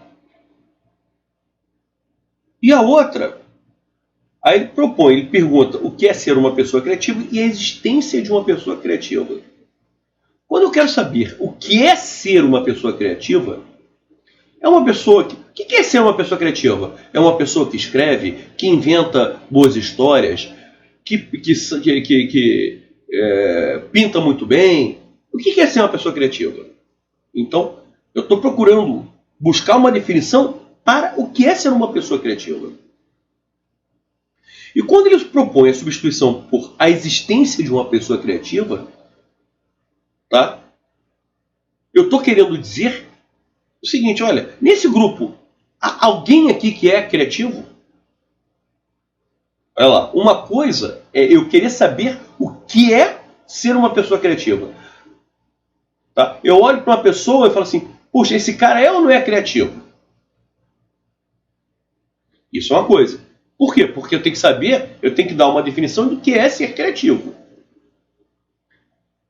E a outra, aí ele pergunta o que é ser uma pessoa criativa e a existência de uma pessoa criativa. Quando eu quero saber o que é ser uma pessoa criativa, é uma pessoa que... O que é ser uma pessoa criativa? É uma pessoa que escreve, que inventa boas histórias, que pinta muito bem. O que é ser uma pessoa criativa? Então, eu estou procurando buscar uma definição para o que é ser uma pessoa criativa. E quando eles propõem a substituição por a existência de uma pessoa criativa, tá? Eu estou querendo dizer o seguinte, olha, nesse grupo, há alguém aqui que é criativo? Olha lá, uma coisa é eu querer saber o que é ser uma pessoa criativa. Tá? Eu olho para uma pessoa e falo assim, puxa, esse cara é ou não é criativo? Isso é uma coisa. Por quê? Porque eu tenho que saber, eu tenho que dar uma definição do que é ser criativo.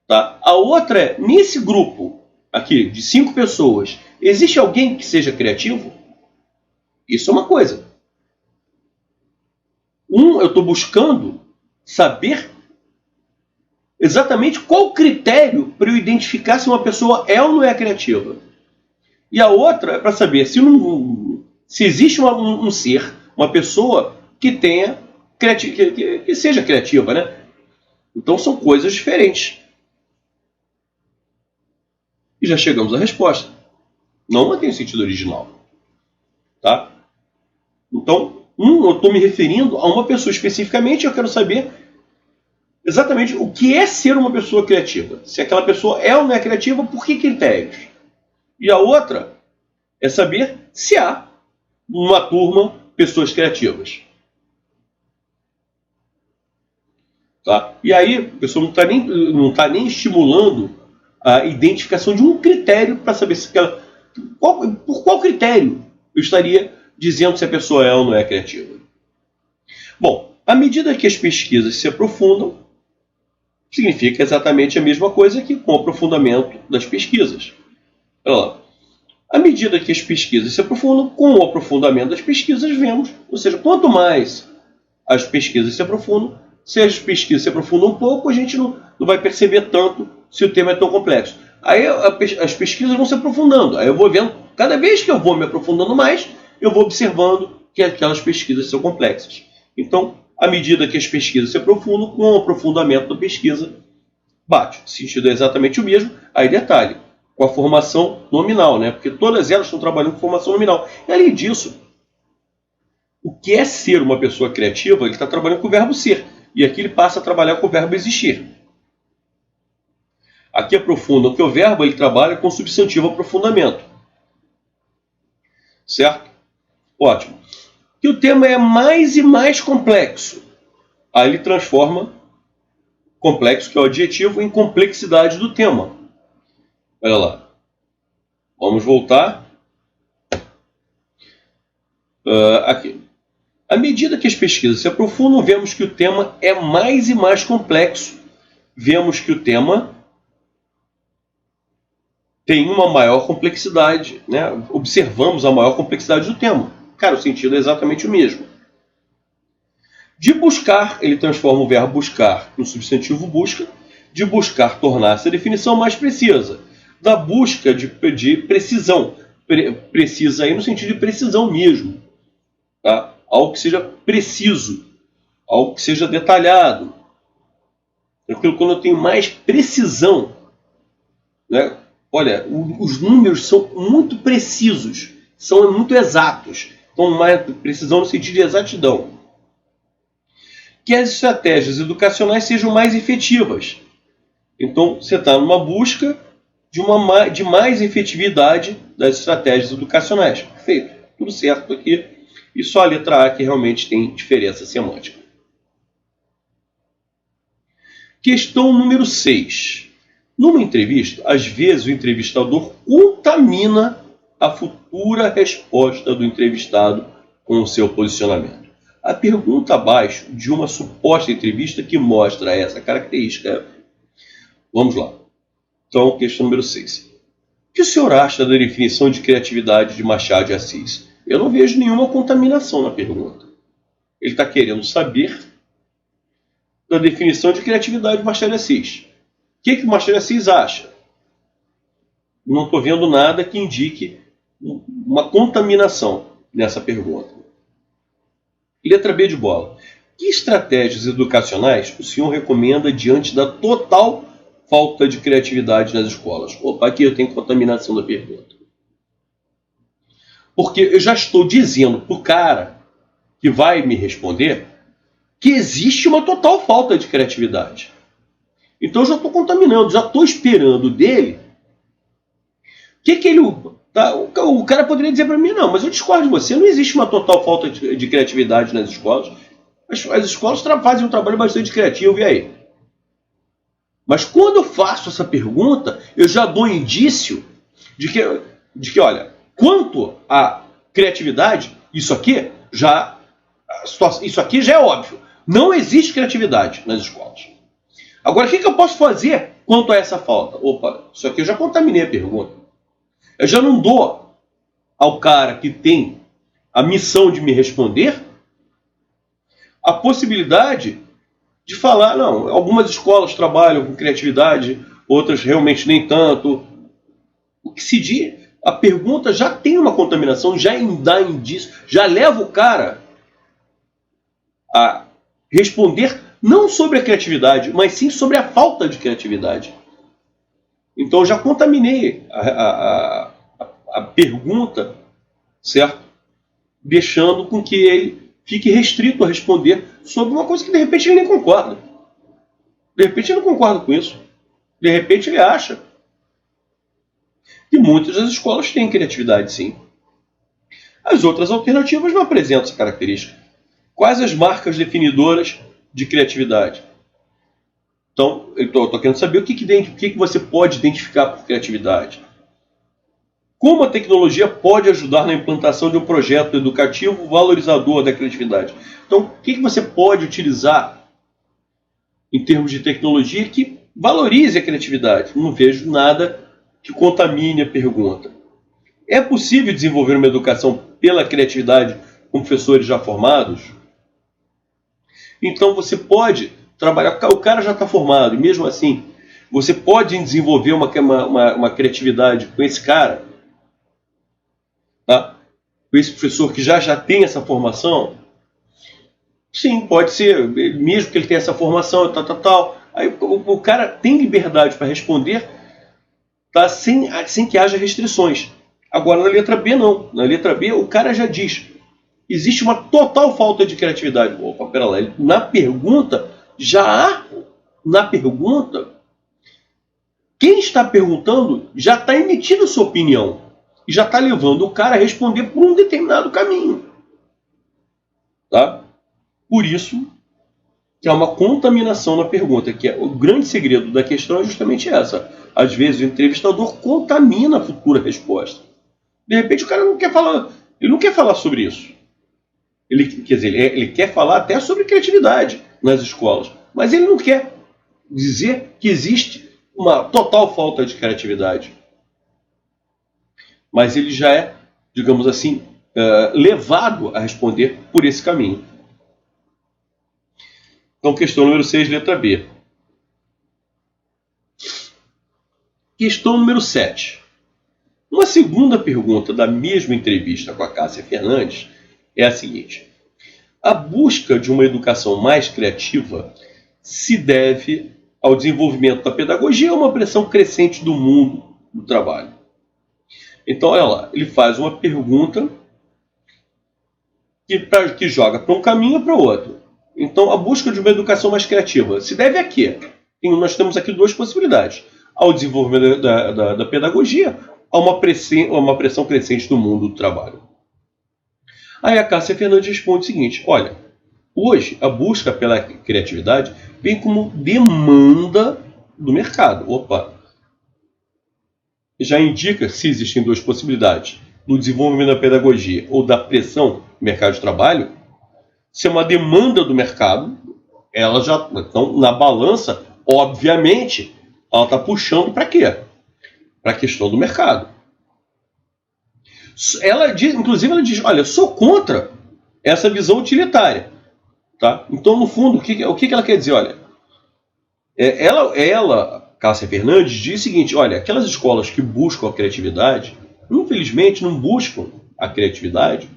Tá? A outra é, nesse grupo aqui, de 5 pessoas, existe alguém que seja criativo? Isso é uma coisa. Eu estou buscando saber exatamente qual critério para eu identificar se uma pessoa é ou não é criativa. E a outra é para saber se existe um ser, uma pessoa que tenha que seja criativa, né? Então são coisas diferentes. E já chegamos à resposta. Não mantém o sentido original. Tá? Então, eu estou me referindo a uma pessoa especificamente, eu quero saber exatamente o que é ser uma pessoa criativa. Se aquela pessoa é ou não é criativa, por que critérios? E a outra é saber se há numa turma pessoas criativas. Tá? E aí, a pessoa não está nem estimulando a identificação de um critério para saber se aquela... Por qual critério eu estaria dizendo se a pessoa é ou não é criativa? Bom, à medida que as pesquisas se aprofundam, significa exatamente a mesma coisa que com o aprofundamento das pesquisas. Olha lá. À medida que as pesquisas se aprofundam, com o aprofundamento das pesquisas, vemos, ou seja, quanto mais as pesquisas se aprofundam, se as pesquisas se aprofundam um pouco, a gente não vai perceber tanto se o tema é tão complexo. Aí as pesquisas vão se aprofundando, aí eu vou vendo, cada vez que eu vou me aprofundando mais, eu vou observando que aquelas pesquisas são complexas. Então, à medida que as pesquisas se aprofundam, com o aprofundamento da pesquisa, bate. O sentido é exatamente o mesmo, aí detalhe, com a formação nominal, né? Porque todas elas estão trabalhando com formação nominal. E além disso, o que é ser uma pessoa criativa, ele está trabalhando com o verbo ser. E aqui ele passa a trabalhar com o verbo existir. Aqui aprofundam que o verbo ele trabalha com o substantivo aprofundamento. Certo? Ótimo. Que o tema é mais e mais complexo. Aí ele transforma complexo, que é o adjetivo, em complexidade do tema. Olha lá. Vamos voltar. Aqui. À medida que as pesquisas se aprofundam, vemos que o tema é mais e mais complexo. Vemos que o tema tem uma maior complexidade, né? Observamos a maior complexidade do tema. Cara, o sentido é exatamente o mesmo. De buscar, ele transforma o verbo buscar no substantivo busca. De buscar, tornar-se a definição mais precisa. da busca de precisão. Precisa aí no sentido de precisão mesmo. Tá? Algo que seja preciso, algo que seja detalhado. Quando eu tenho mais precisão, né? Olha, os números são muito precisos, são muito exatos. Então, mais precisão no sentido de exatidão. Que as estratégias educacionais sejam mais efetivas. Então, você está numa busca de mais efetividade das estratégias educacionais. Perfeito, tudo certo aqui. E só a letra A que realmente tem diferença semântica. Questão número 6. Numa entrevista, às vezes o entrevistador contamina a futura resposta do entrevistado com o seu posicionamento. A pergunta abaixo de uma suposta entrevista que mostra essa característica. Vamos lá. Então, questão número 6. O que o senhor acha da definição de criatividade de Machado de Assis? Eu não vejo nenhuma contaminação na pergunta. Ele está querendo saber da definição de criatividade de Machado de Assis. O que o Machado de Assis acha? Não estou vendo nada que indique uma contaminação nessa pergunta. Letra B de bola. Que estratégias educacionais o senhor recomenda diante da total falta de criatividade nas escolas? Opa, aqui eu tenho contaminação da pergunta. Porque eu já estou dizendo para o cara que vai me responder que existe uma total falta de criatividade. Então eu já estou contaminando, já estou esperando dele. Que ele... Tá, o cara poderia dizer para mim, não, mas eu discordo de você, não existe uma total falta de criatividade nas escolas. As escolas fazem um trabalho bastante criativo, e aí? Mas quando eu faço essa pergunta, eu já dou indício de que olha, quanto à criatividade, isso aqui já é óbvio. Não existe criatividade nas escolas. Agora, o que eu posso fazer quanto a essa falta? Opa, isso aqui eu já contaminei a pergunta. Eu já não dou ao cara que tem a missão de me responder a possibilidade de falar, não, algumas escolas trabalham com criatividade, outras realmente nem tanto. O que se diz, a pergunta já tem uma contaminação, já dá indício, já leva o cara a responder não sobre a criatividade, mas sim sobre a falta de criatividade. Então eu já contaminei a pergunta, certo? Deixando com que ele fique restrito a responder sobre uma coisa que de repente ele nem concorda. De repente ele não concorda com isso. De repente ele acha que muitas das escolas têm criatividade, sim. As outras alternativas não apresentam essa característica. Quais as marcas definidoras de criatividade? Então, eu estou querendo saber o que você pode identificar por criatividade. Como a tecnologia pode ajudar na implantação de um projeto educativo valorizador da criatividade? Então, o que você pode utilizar em termos de tecnologia que valorize a criatividade? Não vejo nada que contamine a pergunta. É possível desenvolver uma educação pela criatividade com professores já formados? Então, você pode trabalhar, o cara já está formado, e mesmo assim, você pode desenvolver uma criatividade com esse cara, tá? Com esse professor que já tem essa formação? Sim, pode ser, mesmo que ele tenha essa formação, tal. Aí o cara tem liberdade para responder, tá? Sem que haja restrições. Agora, na letra B, não. Na letra B, o cara já diz, existe uma total falta de criatividade. Opa, pera lá, na pergunta, quem está perguntando já está emitindo sua opinião. E já está levando o cara a responder por um determinado caminho. Tá? Por isso que há uma contaminação na pergunta, que o grande segredo da questão é justamente essa. Às vezes o entrevistador contamina a futura resposta. De repente o cara não quer falar, ele não quer falar sobre isso. Ele quer falar até sobre criatividade nas escolas, mas ele não quer dizer que existe uma total falta de criatividade. Mas ele já é, digamos assim, levado a responder por esse caminho. Então, questão número 6, letra B. Questão número 7. Uma segunda pergunta da mesma entrevista com a Cássia Fernandes é a seguinte: a busca de uma educação mais criativa se deve ao desenvolvimento da pedagogia ou uma pressão crescente do mundo do trabalho? Então, olha lá, ele faz uma pergunta que joga para um caminho ou para o outro. Então, a busca de uma educação mais criativa se deve a quê? Nós temos aqui duas possibilidades: ao desenvolvimento da pedagogia, a uma pressão crescente do mundo do trabalho. Aí a Cássia Fernandes responde o seguinte: olha, hoje a busca pela criatividade vem como demanda do mercado. Opa! Já indica se existem duas possibilidades: do desenvolvimento da pedagogia ou da pressão do mercado de trabalho. Se é uma demanda do mercado, ela já, então, na balança, obviamente, ela está puxando para quê? Para a questão do mercado. Ela diz, inclusive, ela diz: olha, eu sou contra essa visão utilitária. Tá? Então, no fundo, o que ela quer dizer? Olha, ela, Cássia Fernandes, diz o seguinte: olha, aquelas escolas que buscam a criatividade, infelizmente, não buscam a criatividade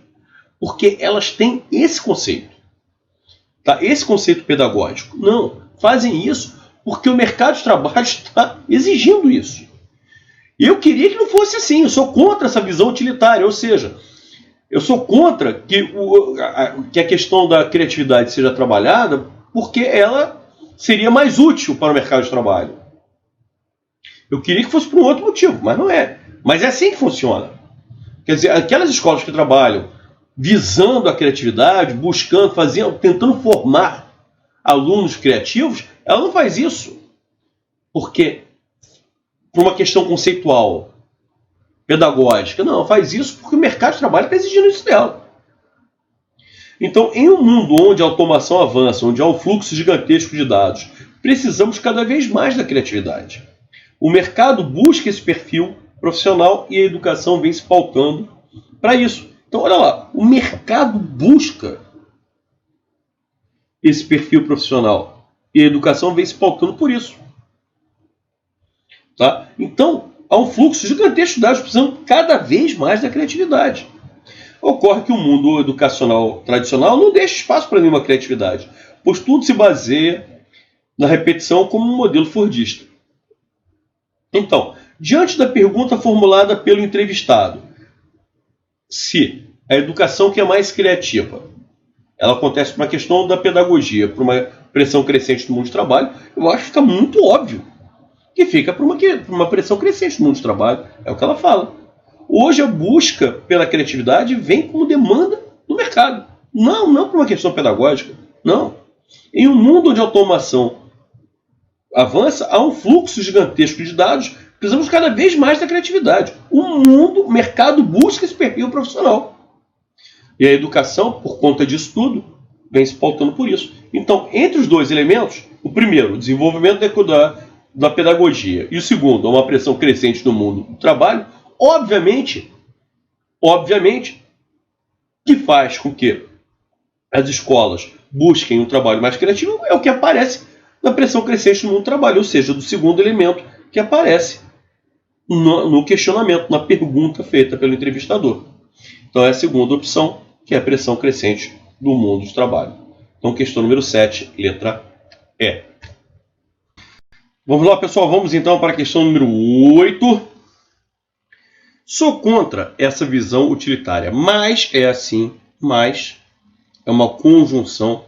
porque elas têm esse conceito. Tá? Esse conceito pedagógico. Não, fazem isso porque o mercado de trabalho está exigindo isso. E eu queria que não fosse assim. Eu sou contra essa visão utilitária, ou seja, eu sou contra que a questão da criatividade seja trabalhada porque ela seria mais útil para o mercado de trabalho. Eu queria que fosse por um outro motivo, mas não é. Mas é assim que funciona. Quer dizer, aquelas escolas que trabalham visando a criatividade, buscando, tentando formar alunos criativos, ela não faz isso porque por uma questão conceitual, pedagógica. Não, faz isso porque o mercado de trabalho está exigindo isso dela. Então, em um mundo onde a automação avança, onde há um fluxo gigantesco de dados, precisamos cada vez mais da criatividade. O mercado busca esse perfil profissional e a educação vem se pautando para isso. Então, olha lá, o mercado busca esse perfil profissional e a educação vem se pautando por isso. Tá? Então, há um fluxo gigantesco de dados, precisando cada vez mais da criatividade. Ocorre que o mundo educacional tradicional não deixa espaço para nenhuma criatividade, pois tudo se baseia na repetição como um modelo fordista. Então, diante da pergunta formulada pelo entrevistado, se a educação que é mais criativa, ela acontece por uma questão da pedagogia, por uma pressão crescente do mundo de trabalho, eu acho que fica muito óbvio que fica por uma pressão crescente no mundo de trabalho. É o que ela fala. Hoje a busca pela criatividade vem como demanda do mercado. Não por uma questão pedagógica. Não. Em um mundo onde a automação avança, há um fluxo gigantesco de dados, precisamos cada vez mais da criatividade. O mercado busca esse perfil profissional. E a educação, por conta disso tudo, vem se pautando por isso. Então, entre os dois elementos, o primeiro, o desenvolvimento da pedagogia, e o segundo, uma pressão crescente no mundo do trabalho, obviamente, que faz com que as escolas busquem um trabalho mais criativo, é o que aparece na pressão crescente no mundo do trabalho, ou seja, do segundo elemento que aparece no questionamento, na pergunta feita pelo entrevistador. Então é a segunda opção, que é a pressão crescente do mundo do trabalho. Então, questão número 7, letra E. Vamos lá, pessoal, vamos então para a questão número 8. Sou contra essa visão utilitária, mas é uma conjunção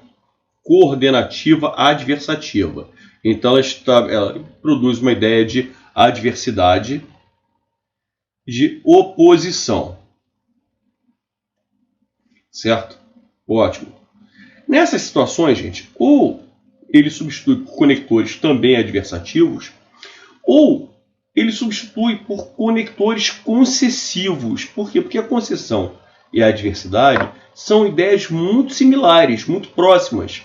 coordenativa adversativa. Então ela produz uma ideia de adversidade, de oposição. Certo? Ótimo. Nessas situações, gente, ou ele substitui por conectores também adversativos, ou ele substitui por conectores concessivos. Por quê? Porque a concessão e a adversidade são ideias muito similares, muito próximas.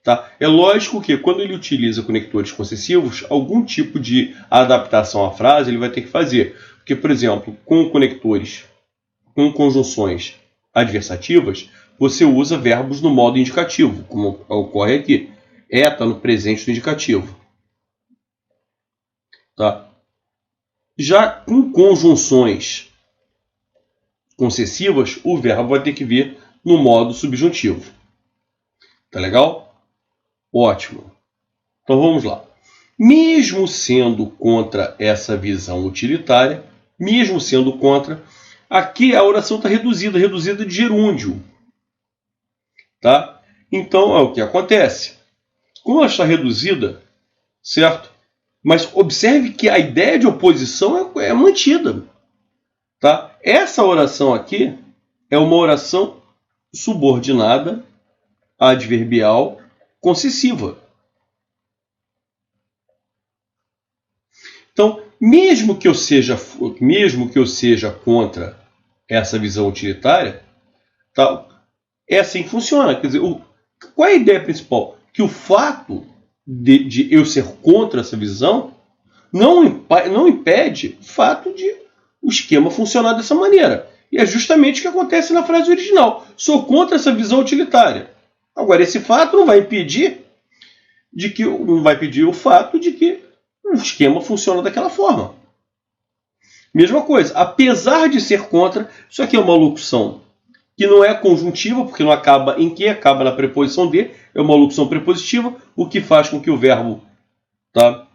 Tá? É lógico que quando ele utiliza conectores concessivos, algum tipo de adaptação à frase ele vai ter que fazer. Porque, por exemplo, com conjunções adversativas, você usa verbos no modo indicativo, como ocorre aqui. Está no presente do indicativo. Tá? Já com conjunções concessivas, o verbo vai ter que vir no modo subjuntivo. Tá legal? Ótimo. Então vamos lá. Mesmo sendo contra essa visão utilitária, mesmo sendo contra, aqui a oração está reduzida de gerúndio. Tá? Então é o que acontece. Como ela está reduzida, certo? Mas observe que a ideia de oposição é mantida. Tá? Essa oração aqui é uma oração subordinada, adverbial, concessiva. Então, mesmo que eu seja contra essa visão utilitária, tá? É assim que funciona. Quer dizer, qual é a ideia principal? Que o fato de eu ser contra essa visão não impede o fato de o esquema funcionar dessa maneira. E é justamente o que acontece na frase original. Sou contra essa visão utilitária. Agora, esse fato não vai impedir o fato de que o esquema funciona daquela forma. Mesma coisa, apesar de ser contra, isso aqui é uma locução que não é conjuntiva, porque não acaba em que, acaba na preposição de, é uma locução prepositiva, o que faz com que o verbo, tá?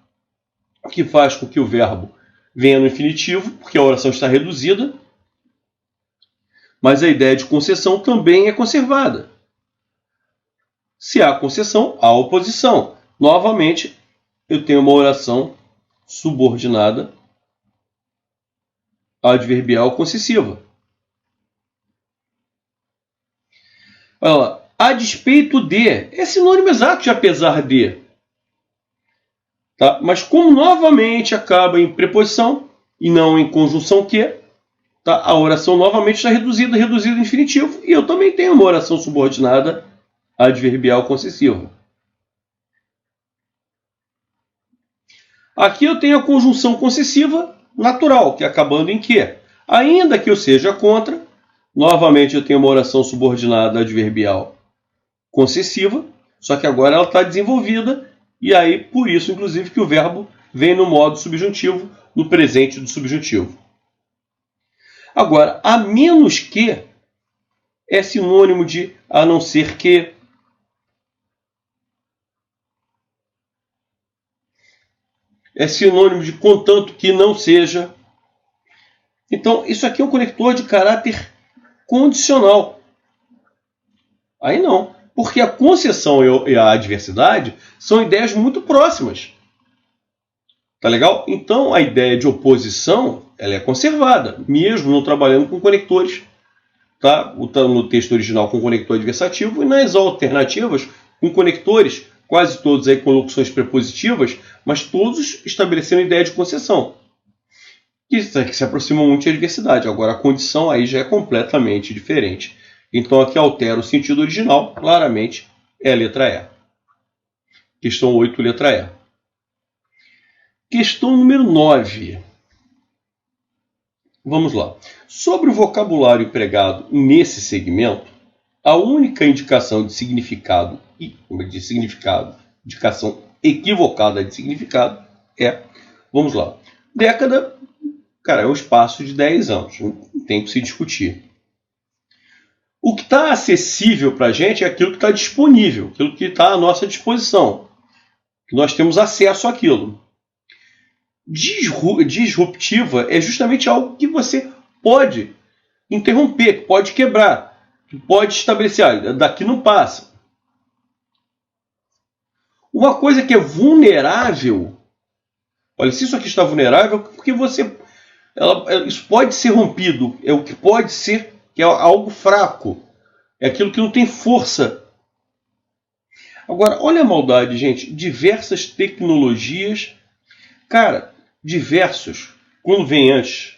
O que faz com que o verbo venha no infinitivo, porque a oração está reduzida, mas a ideia de concessão também é conservada. Se há concessão, há oposição. Novamente, eu tenho uma oração subordinada adverbial concessiva. Olha lá. A despeito de é sinônimo exato de apesar de. Tá? Mas como novamente acaba em preposição e não em conjunção que, tá? A oração novamente está reduzida em infinitivo. E eu também tenho uma oração subordinada adverbial concessiva. Aqui eu tenho a conjunção concessiva natural, que é acabando em que. Ainda que eu seja contra, novamente eu tenho uma oração subordinada adverbial concessiva, só que agora ela está desenvolvida, e aí por isso, inclusive, que o verbo vem no modo subjuntivo, no presente do subjuntivo. Agora, a menos que é sinônimo de a não ser que. É sinônimo de contanto que não seja. Então, isso aqui é um conector de caráter condicional. Aí não. Porque a concessão e a adversidade são ideias muito próximas. Tá legal? Então, a ideia de oposição ela é conservada, mesmo não trabalhando com conectores. Tá? No texto original com conector adversativo e nas alternativas com conectores, quase todos aí com locuções prepositivas, mas todos estabelecendo a ideia de concessão, que se aproximam muito de adversidade. Agora, a condição aí já é completamente diferente. Então, aqui altera o sentido original, claramente, é a letra E. Questão 8, letra E. Questão número 9. Vamos lá. Sobre o vocabulário empregado nesse segmento, a única indicação de significado, indicação equivocada de significado é, vamos lá, década, cara, é um espaço de 10 anos, não tem que se discutir. O que está acessível para a gente é aquilo que está disponível, aquilo que está à nossa disposição, que nós temos acesso àquilo. Disruptiva é justamente algo que você pode interromper, pode quebrar, pode estabelecer, daqui não passa. Uma coisa que é vulnerável, olha, se isso aqui está vulnerável, porque isso pode ser rompido, é o que pode ser, que é algo fraco, é aquilo que não tem força. Agora, olha a maldade, gente, diversas tecnologias, cara, diversos, quando vem antes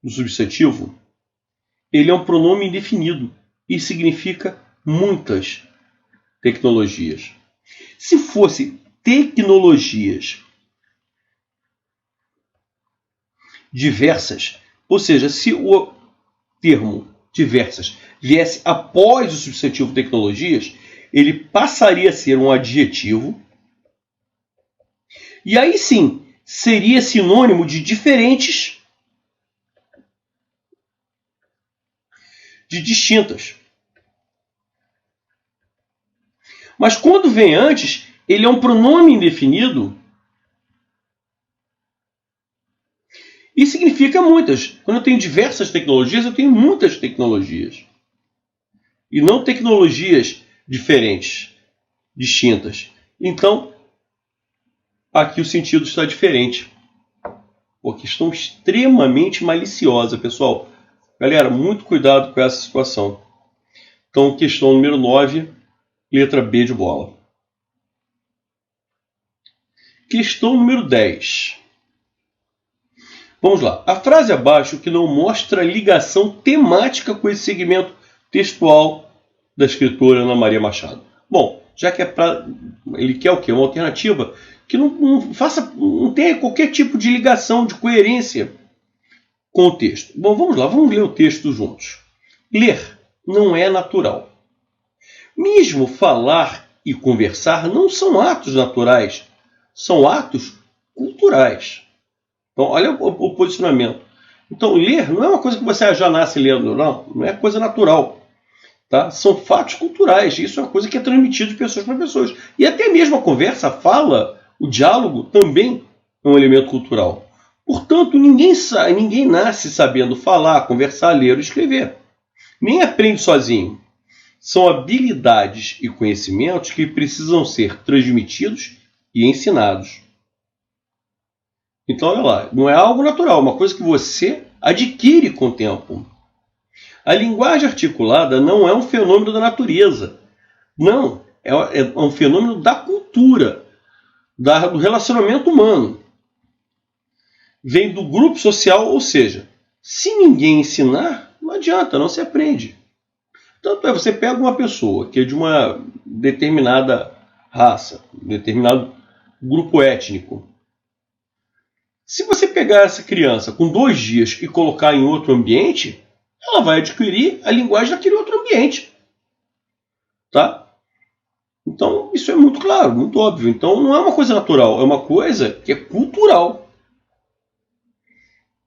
do substantivo, ele é um pronome indefinido e significa muitas tecnologias. Se fosse tecnologias diversas, ou seja, se o termo diversas viesse após o substantivo tecnologias, ele passaria a ser um adjetivo, e aí sim, seria sinônimo de diferentes, de distintas. Mas quando vem antes, ele é um pronome indefinido e significa muitas. Quando eu tenho diversas tecnologias, eu tenho muitas tecnologias. E não tecnologias diferentes, distintas. Então, aqui o sentido está diferente. Uma questão extremamente maliciosa, pessoal. Galera, muito cuidado com essa situação. Então, questão número 9, letra B de bola. Questão número 10. Vamos lá. A frase abaixo que não mostra ligação temática com esse segmento textual da escritora Ana Maria Machado. Bom, já que é para... Ele quer o quê? Uma alternativa que não tenha qualquer tipo de ligação, de coerência com o texto. Bom, vamos lá, vamos ler o texto juntos. Ler não é natural. Mesmo falar e conversar não são atos naturais, são atos culturais. Então, olha o posicionamento. Então, ler não é uma coisa que você já nasce lendo, não é coisa natural. Tá? São fatos culturais, isso é uma coisa que é transmitida de pessoas para pessoas. E até mesmo a conversa, a fala, o diálogo também é um elemento cultural. Portanto, ninguém nasce sabendo falar, conversar, ler ou escrever. Nem aprende sozinho. São habilidades e conhecimentos que precisam ser transmitidos e ensinados. Então, olha lá, não é algo natural, é uma coisa que você adquire com o tempo. A linguagem articulada não é um fenômeno da natureza. Não, é um fenômeno da cultura, do relacionamento humano. Vem do grupo social, ou seja, se ninguém ensinar, não adianta, não se aprende. Tanto é, você pega uma pessoa que é de uma determinada raça, determinado grupo étnico. Se você pegar essa criança com 2 dias e colocar em outro ambiente, ela vai adquirir a linguagem daquele outro ambiente. Tá? Então, isso é muito claro, muito óbvio. Então, não é uma coisa natural, é uma coisa que é cultural.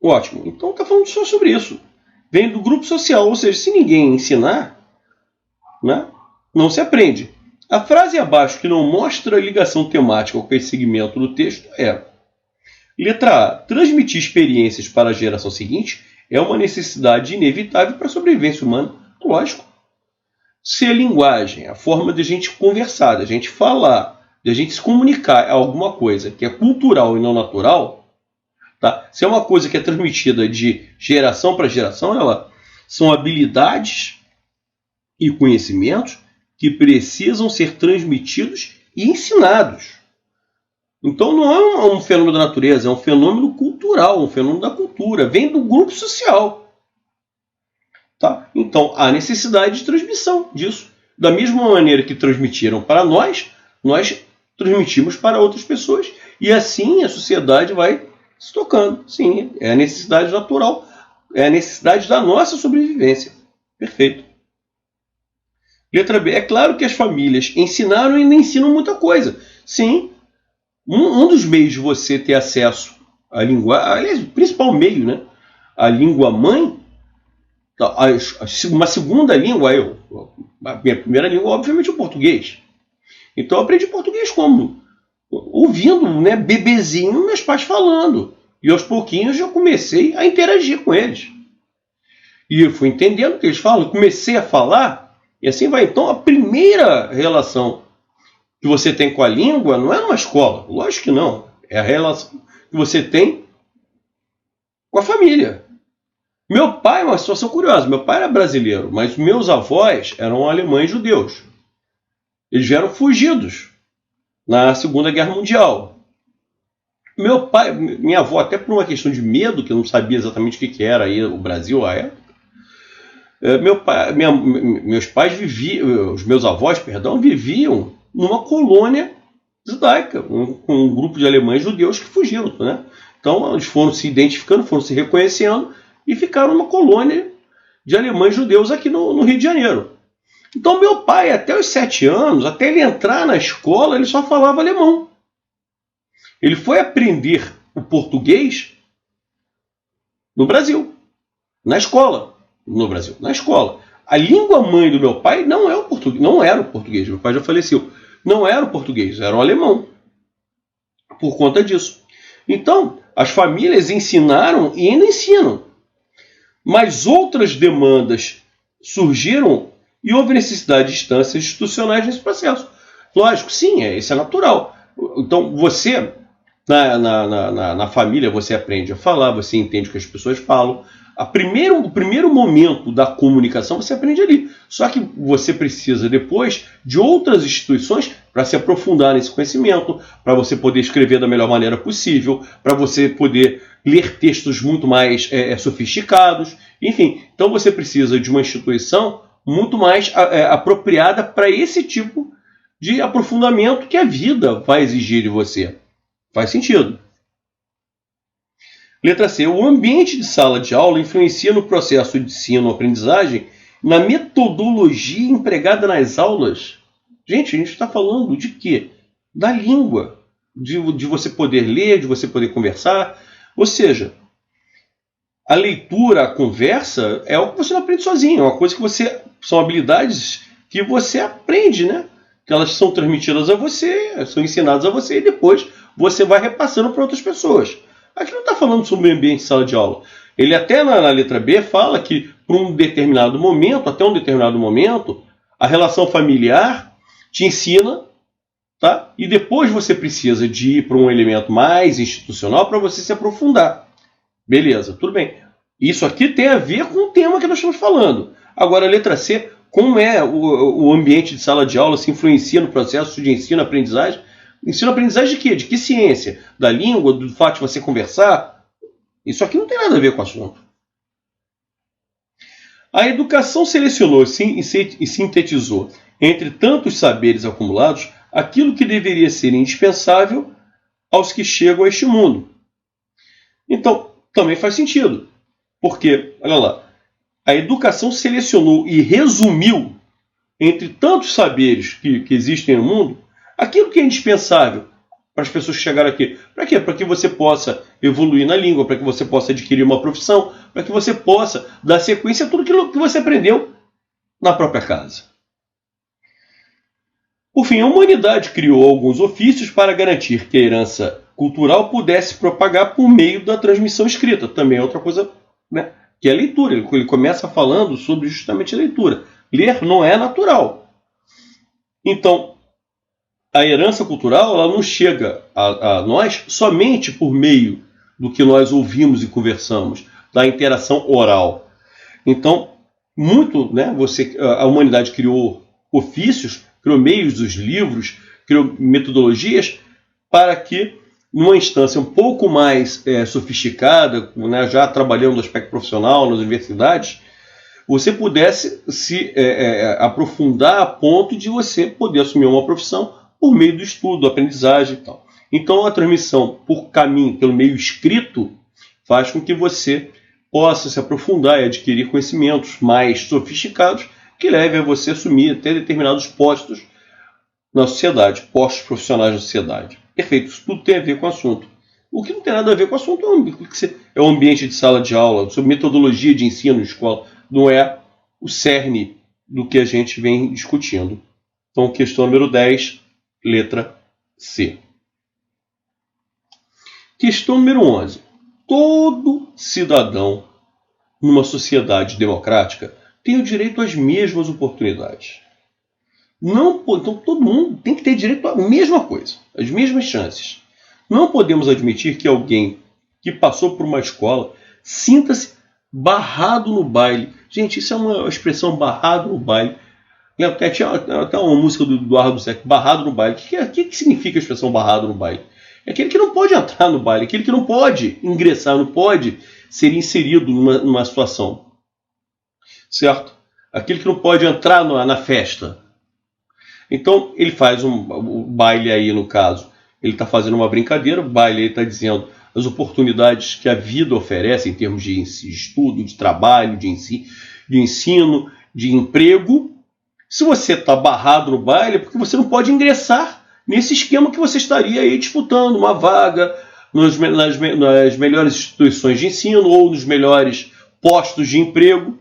Ótimo. Então, está falando só sobre isso. Vem do grupo social, ou seja, se ninguém ensinar, né, não se aprende. A frase abaixo que não mostra a ligação temática com esse segmento do texto é: letra A. Transmitir experiências para a geração seguinte é uma necessidade inevitável para a sobrevivência humana. Lógico. Se a linguagem, a forma de a gente conversar, de a gente falar, de a gente se comunicar é alguma coisa que é cultural e não natural, tá? Se é uma coisa que é transmitida de geração para geração, são habilidades e conhecimentos que precisam ser transmitidos e ensinados. Então não é um fenômeno da natureza, é um fenômeno cultural, um fenômeno da cultura, vem do grupo social. Tá? Então há necessidade de transmissão disso. Da mesma maneira que transmitiram para nós transmitimos para outras pessoas. E assim a sociedade vai se tocando. Sim, é a necessidade natural, é a necessidade da nossa sobrevivência. Perfeito. Letra B. É claro que as famílias ensinaram e ainda ensinam muita coisa. Sim, um dos meios de você ter acesso à língua, aliás, o principal meio, né? A língua mãe, uma segunda língua, a minha primeira língua, obviamente, é o português. Então eu aprendi português como? Ouvindo, né, bebezinho, meus pais falando. E aos pouquinhos eu comecei a interagir com eles. E eu fui entendendo o que eles falam, comecei a falar, e assim vai. Então a primeira relação que você tem com a língua não é numa escola, lógico que não. É a relação que você tem com a família. Meu pai, uma situação curiosa, meu pai era brasileiro, mas meus avós eram alemães judeus. Eles vieram fugidos na Segunda Guerra Mundial. Meu pai, minha avó, até por uma questão de medo, que eu não sabia exatamente o que era aí o Brasil à época, meus pais viviam, os meus avós, perdão, viviam numa colônia judaica, com um grupo de alemães judeus que fugiram, né? Então eles foram se identificando, foram se reconhecendo e ficaram numa colônia de alemães judeus aqui no Rio de Janeiro. Então meu pai, até os 7 anos, até ele entrar na escola, ele só falava alemão. Ele foi aprender o português no Brasil, na escola. No Brasil, na escola. A língua mãe do meu pai não é o português, não era o português. Meu pai já faleceu. Não era o português, era o alemão. Por conta disso. Então, as famílias ensinaram e ainda ensinam. Mas outras demandas surgiram e houve necessidade de instâncias institucionais nesse processo. Lógico, sim, isso é natural. Então, você, na família, você aprende a falar, você entende o que as pessoas falam. O primeiro momento da comunicação você aprende ali. Só que você precisa depois de outras instituições para se aprofundar nesse conhecimento, para você poder escrever da melhor maneira possível, para você poder ler textos muito mais sofisticados. Enfim, então você precisa de uma instituição muito mais apropriada para esse tipo de aprofundamento que a vida vai exigir de você. Faz sentido. Letra C. O ambiente de sala de aula influencia no processo de ensino-aprendizagem, na metodologia empregada nas aulas. Gente, a gente está falando de quê? Da língua. De você poder ler, de você poder conversar. Ou seja, a leitura, a conversa é algo que você não aprende sozinho. É uma coisa que você... São habilidades que você aprende, né? Que elas são transmitidas a você, são ensinadas a você e depois você vai repassando para outras pessoas. Aqui não está falando sobre o ambiente de sala de aula. Ele até na letra B fala que por um determinado momento, até um determinado momento, a relação familiar te ensina, tá? E depois você precisa de ir para um elemento mais institucional para você se aprofundar. Beleza, tudo bem. Isso aqui tem a ver com o tema que nós estamos falando. Agora, a letra C, como é o ambiente de sala de aula se influencia no processo de ensino-aprendizagem? Ensino-aprendizagem de quê? De que ciência? Da língua? Do fato de você conversar? Isso aqui não tem nada a ver com o assunto. A educação selecionou e sintetizou, entre tantos saberes acumulados, aquilo que deveria ser indispensável aos que chegam a este mundo. Então, também faz sentido. Porque, olha lá, a educação selecionou e resumiu, entre tantos saberes que existem no mundo, aquilo que é indispensável para as pessoas que chegaram aqui. Para quê? Para que você possa evoluir na língua, para que você possa adquirir uma profissão, para que você possa dar sequência a tudo aquilo que você aprendeu na própria casa. Por fim, a humanidade criou alguns ofícios para garantir que a herança cultural pudesse propagar por meio da transmissão escrita. Também é outra coisa, né? Que é a leitura. Ele começa falando sobre justamente a leitura. Ler não é natural. Então, a herança cultural ela não chega a nós somente por meio do que nós ouvimos e conversamos, da interação oral. Então, a humanidade criou ofícios, criou meios dos livros, criou metodologias para que, numa instância um pouco mais sofisticada, né, já trabalhando no aspecto profissional nas universidades, você pudesse se aprofundar a ponto de você poder assumir uma profissão por meio do estudo, da aprendizagem e tal. Então, a transmissão pelo meio escrito faz com que você possa se aprofundar e adquirir conhecimentos mais sofisticados que levem a você assumir até determinados postos na sociedade, postos profissionais na sociedade. Perfeito, isso tudo tem a ver com o assunto. O que não tem nada a ver com o assunto é o ambiente de sala de aula, sobre metodologia de ensino de escola, não é o cerne do que a gente vem discutindo. Então, questão número 10, letra C. Questão número 11. Todo cidadão numa sociedade democrática tem o direito às mesmas oportunidades. Então todo mundo tem que ter direito à mesma coisa, às mesmas chances. Não podemos admitir que alguém que passou por uma escola sinta-se barrado no baile. Gente, isso é uma expressão, barrado no baile. Tinha até uma música do Eduardo Sec, barrado no baile. O que significa a expressão barrado no baile? É aquele que não pode entrar no baile, aquele que não pode ingressar, não pode ser inserido numa situação. Certo? Aquele que não pode entrar na festa. Então, ele faz o baile aí, no caso. Ele está fazendo uma brincadeira, o baile está dizendo as oportunidades que a vida oferece em termos de estudo, de trabalho, de ensino, de emprego. Se você está barrado no baile, é porque você não pode ingressar nesse esquema que você estaria aí disputando uma vaga, nas melhores instituições de ensino ou nos melhores postos de emprego.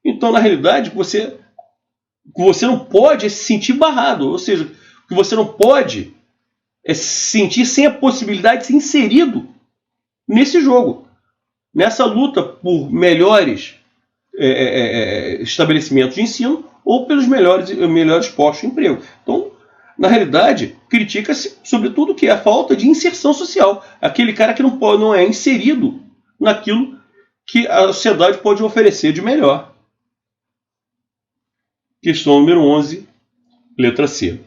Então, na realidade, o que você não pode é se sentir barrado, ou seja, o que você não pode é se sentir sem a possibilidade de ser inserido nesse jogo, nessa luta por melhores estabelecimentos de ensino ou pelos melhores postos de emprego. Então, na realidade, critica-se sobretudo que é a falta de inserção social, aquele cara que não é inserido naquilo que a sociedade pode oferecer de melhor. Questão número 11, letra C.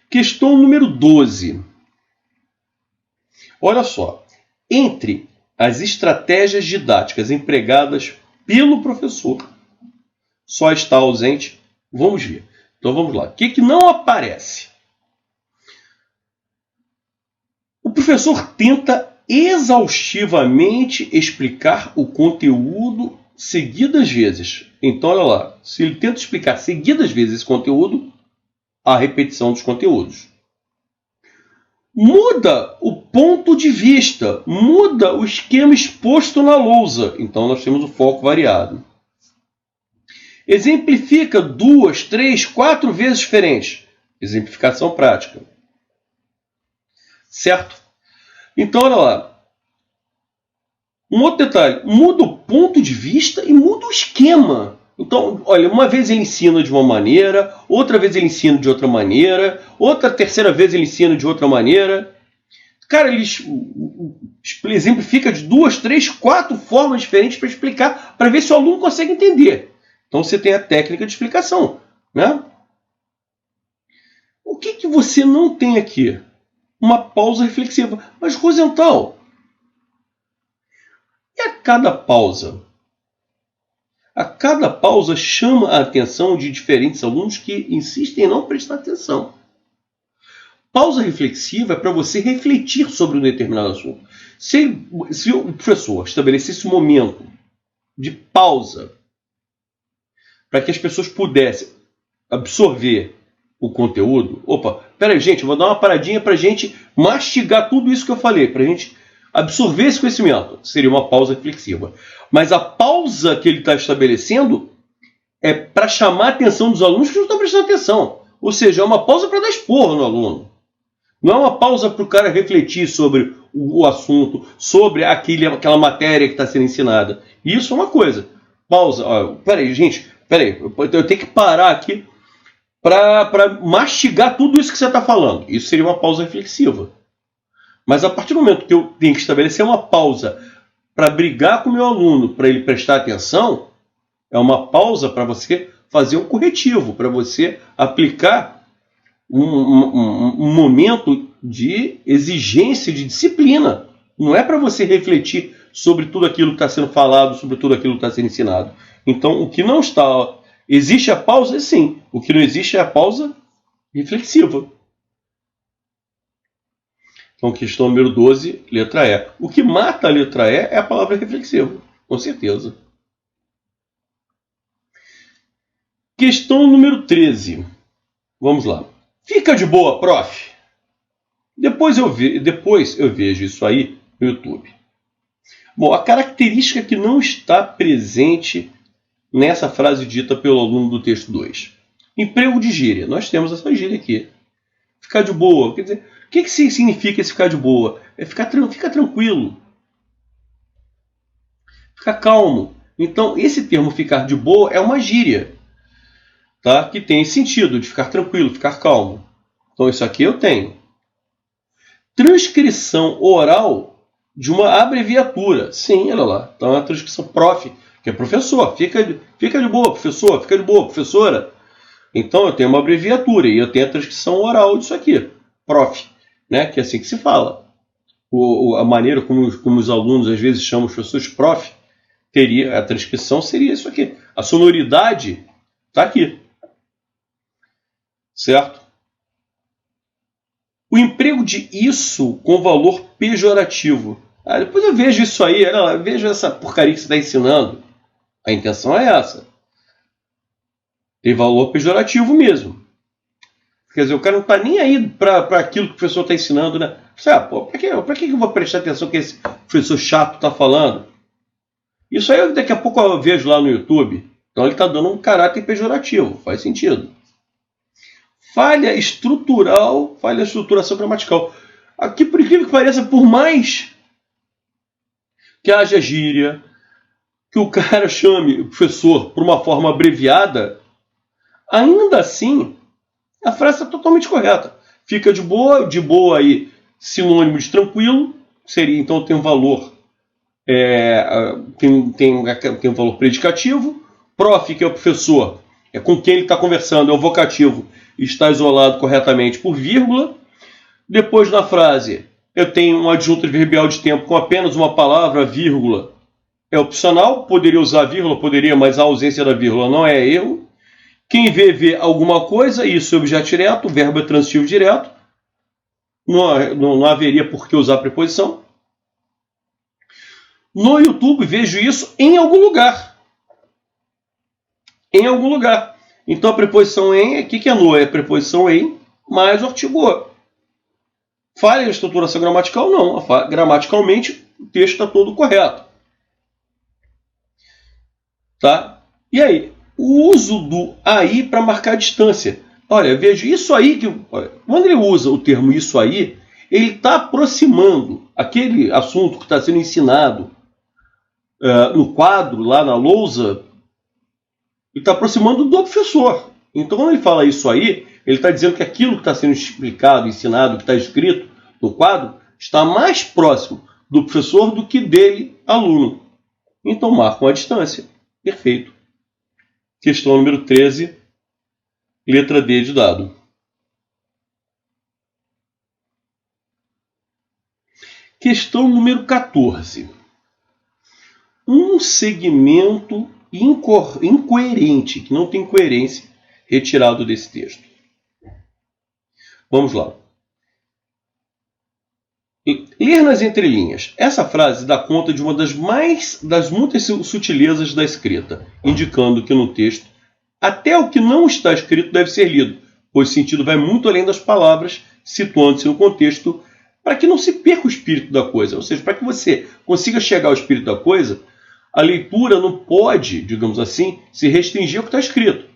Questão número 12. Olha só. Entre as estratégias didáticas empregadas pelo professor, só está ausente. Vamos ver. Então vamos lá. O que não aparece? O professor tenta exaustivamente explicar o conteúdo seguidas vezes. Então, olha lá. Se ele tenta explicar seguidas vezes esse conteúdo, a repetição dos conteúdos. Muda o ponto de vista, muda o esquema exposto na lousa. Então, nós temos o foco variado. Exemplifica 2, 3, 4 vezes diferentes. Exemplificação prática. Certo? Então, olha lá. Um outro detalhe. Muda o ponto de vista e muda o esquema. Então, olha, uma vez ele ensina de uma maneira, outra vez ele ensina de outra maneira, terceira vez ele ensina de outra maneira. Cara, ele exemplifica de 2, 3, 4 formas diferentes para explicar, para ver se o aluno consegue entender. Então você tem a técnica de explicação, né? O que você não tem aqui? Uma pausa reflexiva. Mas, Rosenthal, e a cada pausa? A cada pausa chama a atenção de diferentes alunos que insistem em não prestar atenção. Pausa reflexiva é para você refletir sobre um determinado assunto. Se o professor estabelecesse um momento de pausa para que as pessoas pudessem absorver o conteúdo. Opa, peraí, gente, eu vou dar uma paradinha para a gente mastigar tudo isso que eu falei, para a gente absorver esse conhecimento. Seria uma pausa reflexiva. Mas a pausa que ele está estabelecendo é para chamar a atenção dos alunos que não estão prestando atenção. Ou seja, é uma pausa para dar esporro no aluno. Não é uma pausa para o cara refletir sobre o assunto, sobre aquela matéria que está sendo ensinada. Isso é uma coisa. Pausa. Peraí, gente, eu tenho que parar aqui para mastigar tudo isso que você está falando. Isso seria uma pausa reflexiva. Mas a partir do momento que eu tenho que estabelecer uma pausa para brigar com o meu aluno, para ele prestar atenção, é uma pausa para você fazer um corretivo, para você aplicar um momento de exigência, de disciplina. Não é para você refletir sobre tudo aquilo que está sendo falado, sobre tudo aquilo que está sendo ensinado. Então, o que não está... Existe a pausa? Sim. O que não existe é a pausa reflexiva. Então, questão número 12, letra E. O que mata a letra E é a palavra reflexiva, com certeza. Questão número 13. Vamos lá. Fica de boa, prof. Depois eu vejo isso aí no YouTube. Bom, a característica que não está presente nessa frase dita pelo aluno do texto 2. Emprego de gíria. Nós temos essa gíria aqui. Ficar de boa. Quer dizer, o que significa esse ficar de boa? É fica tranquilo. Ficar calmo. Então, esse termo ficar de boa é uma gíria, tá? Que tem sentido de ficar tranquilo, ficar calmo. Então, isso aqui eu tenho. Transcrição oral de uma abreviatura. Sim, olha lá. Então, é a transcrição prof, que é professor. Fica de boa, professor. Fica de boa, professora. Então, eu tenho uma abreviatura e eu tenho a transcrição oral disso aqui. Prof, né? Que é assim que se fala. A maneira como os alunos às vezes chamam os professores prof, a transcrição seria isso aqui. A sonoridade está aqui. Certo? O emprego de isso com valor pejorativo. Depois eu vejo isso aí, eu vejo essa porcaria que você está ensinando. A intenção é essa. Tem valor pejorativo mesmo. Quer dizer, o cara não está nem aí para aquilo que o professor está ensinando, né? Para que eu vou prestar atenção que esse professor chato está falando? Isso aí daqui a pouco eu vejo lá no YouTube. Então ele está dando um caráter pejorativo, faz sentido. Falha estrutural, falha estruturação gramatical. Aqui, por incrível que pareça, por mais que haja gíria, que o cara chame o professor por uma forma abreviada, ainda assim, a frase está totalmente correta. Fica de boa aí, sinônimo de tranquilo, seria, então tem um valor, tem um valor predicativo. Prof, que é o professor, é com quem ele está conversando, é o vocativo, está isolado corretamente por vírgula. Depois na frase, eu tenho um adjunto adverbial de tempo com apenas uma palavra, vírgula, é opcional, poderia usar vírgula, poderia, mas a ausência da vírgula não é erro. Quem vê alguma coisa, isso é objeto direto, o verbo é transitivo direto, não haveria por que usar preposição. No YouTube vejo isso em algum lugar. Em algum lugar. Então a preposição em, o que é no? É a preposição em mais o artigo o. Falha a estruturação gramatical? Não. Gramaticalmente o texto está todo correto. Tá? E aí? O uso do aí para marcar a distância. Olha, veja, isso aí, quando ele usa o termo isso aí, ele está aproximando aquele assunto que está sendo ensinado no quadro, lá na lousa, ele está aproximando do professor. Então, quando ele fala isso aí, ele está dizendo que aquilo que está sendo explicado, ensinado, que está escrito no quadro, está mais próximo do professor do que dele, aluno. Então, marcam a distância. Perfeito. Questão número 13, letra D de dado. Questão número 14. Um segmento incoerente, que não tem coerência, retirado desse texto. Vamos lá. Ler nas entrelinhas. Essa frase dá conta de uma das muitas sutilezas da escrita, indicando que no texto até o que não está escrito deve ser lido, pois o sentido vai muito além das palavras, situando-se no contexto, para que não se perca o espírito da coisa. Ou seja, para que você consiga chegar ao espírito da coisa, a leitura não pode, digamos assim, se restringir ao que está escrito.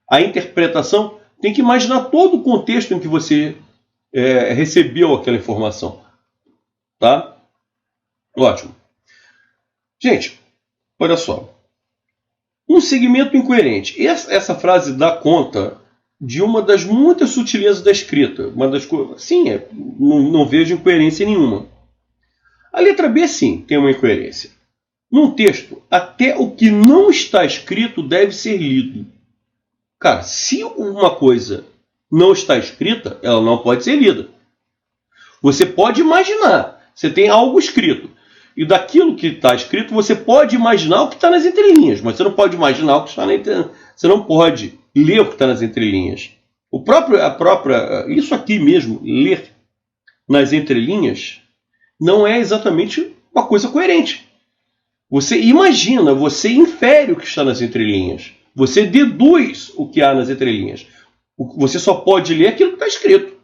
A interpretação tem que imaginar todo o contexto em que você recebeu aquela informação. Tá? Ótimo. Gente, olha só. Um segmento incoerente. Essa frase dá conta de uma das muitas sutilezas da escrita. Uma das coisas. Sim, não vejo incoerência nenhuma. A letra B, sim, tem uma incoerência. Num texto, até o que não está escrito deve ser lido. Cara, se uma coisa não está escrita, ela não pode ser lida. Você pode imaginar. Você tem algo escrito. E daquilo que está escrito, você pode imaginar o que está nas entrelinhas. Mas você não pode imaginar o que está na entrelinha. Você não pode ler o que está nas entrelinhas. Isso aqui mesmo, ler nas entrelinhas, não é exatamente uma coisa coerente. Você imagina, você infere o que está nas entrelinhas. Você deduz o que há nas entrelinhas. Você só pode ler aquilo que está escrito.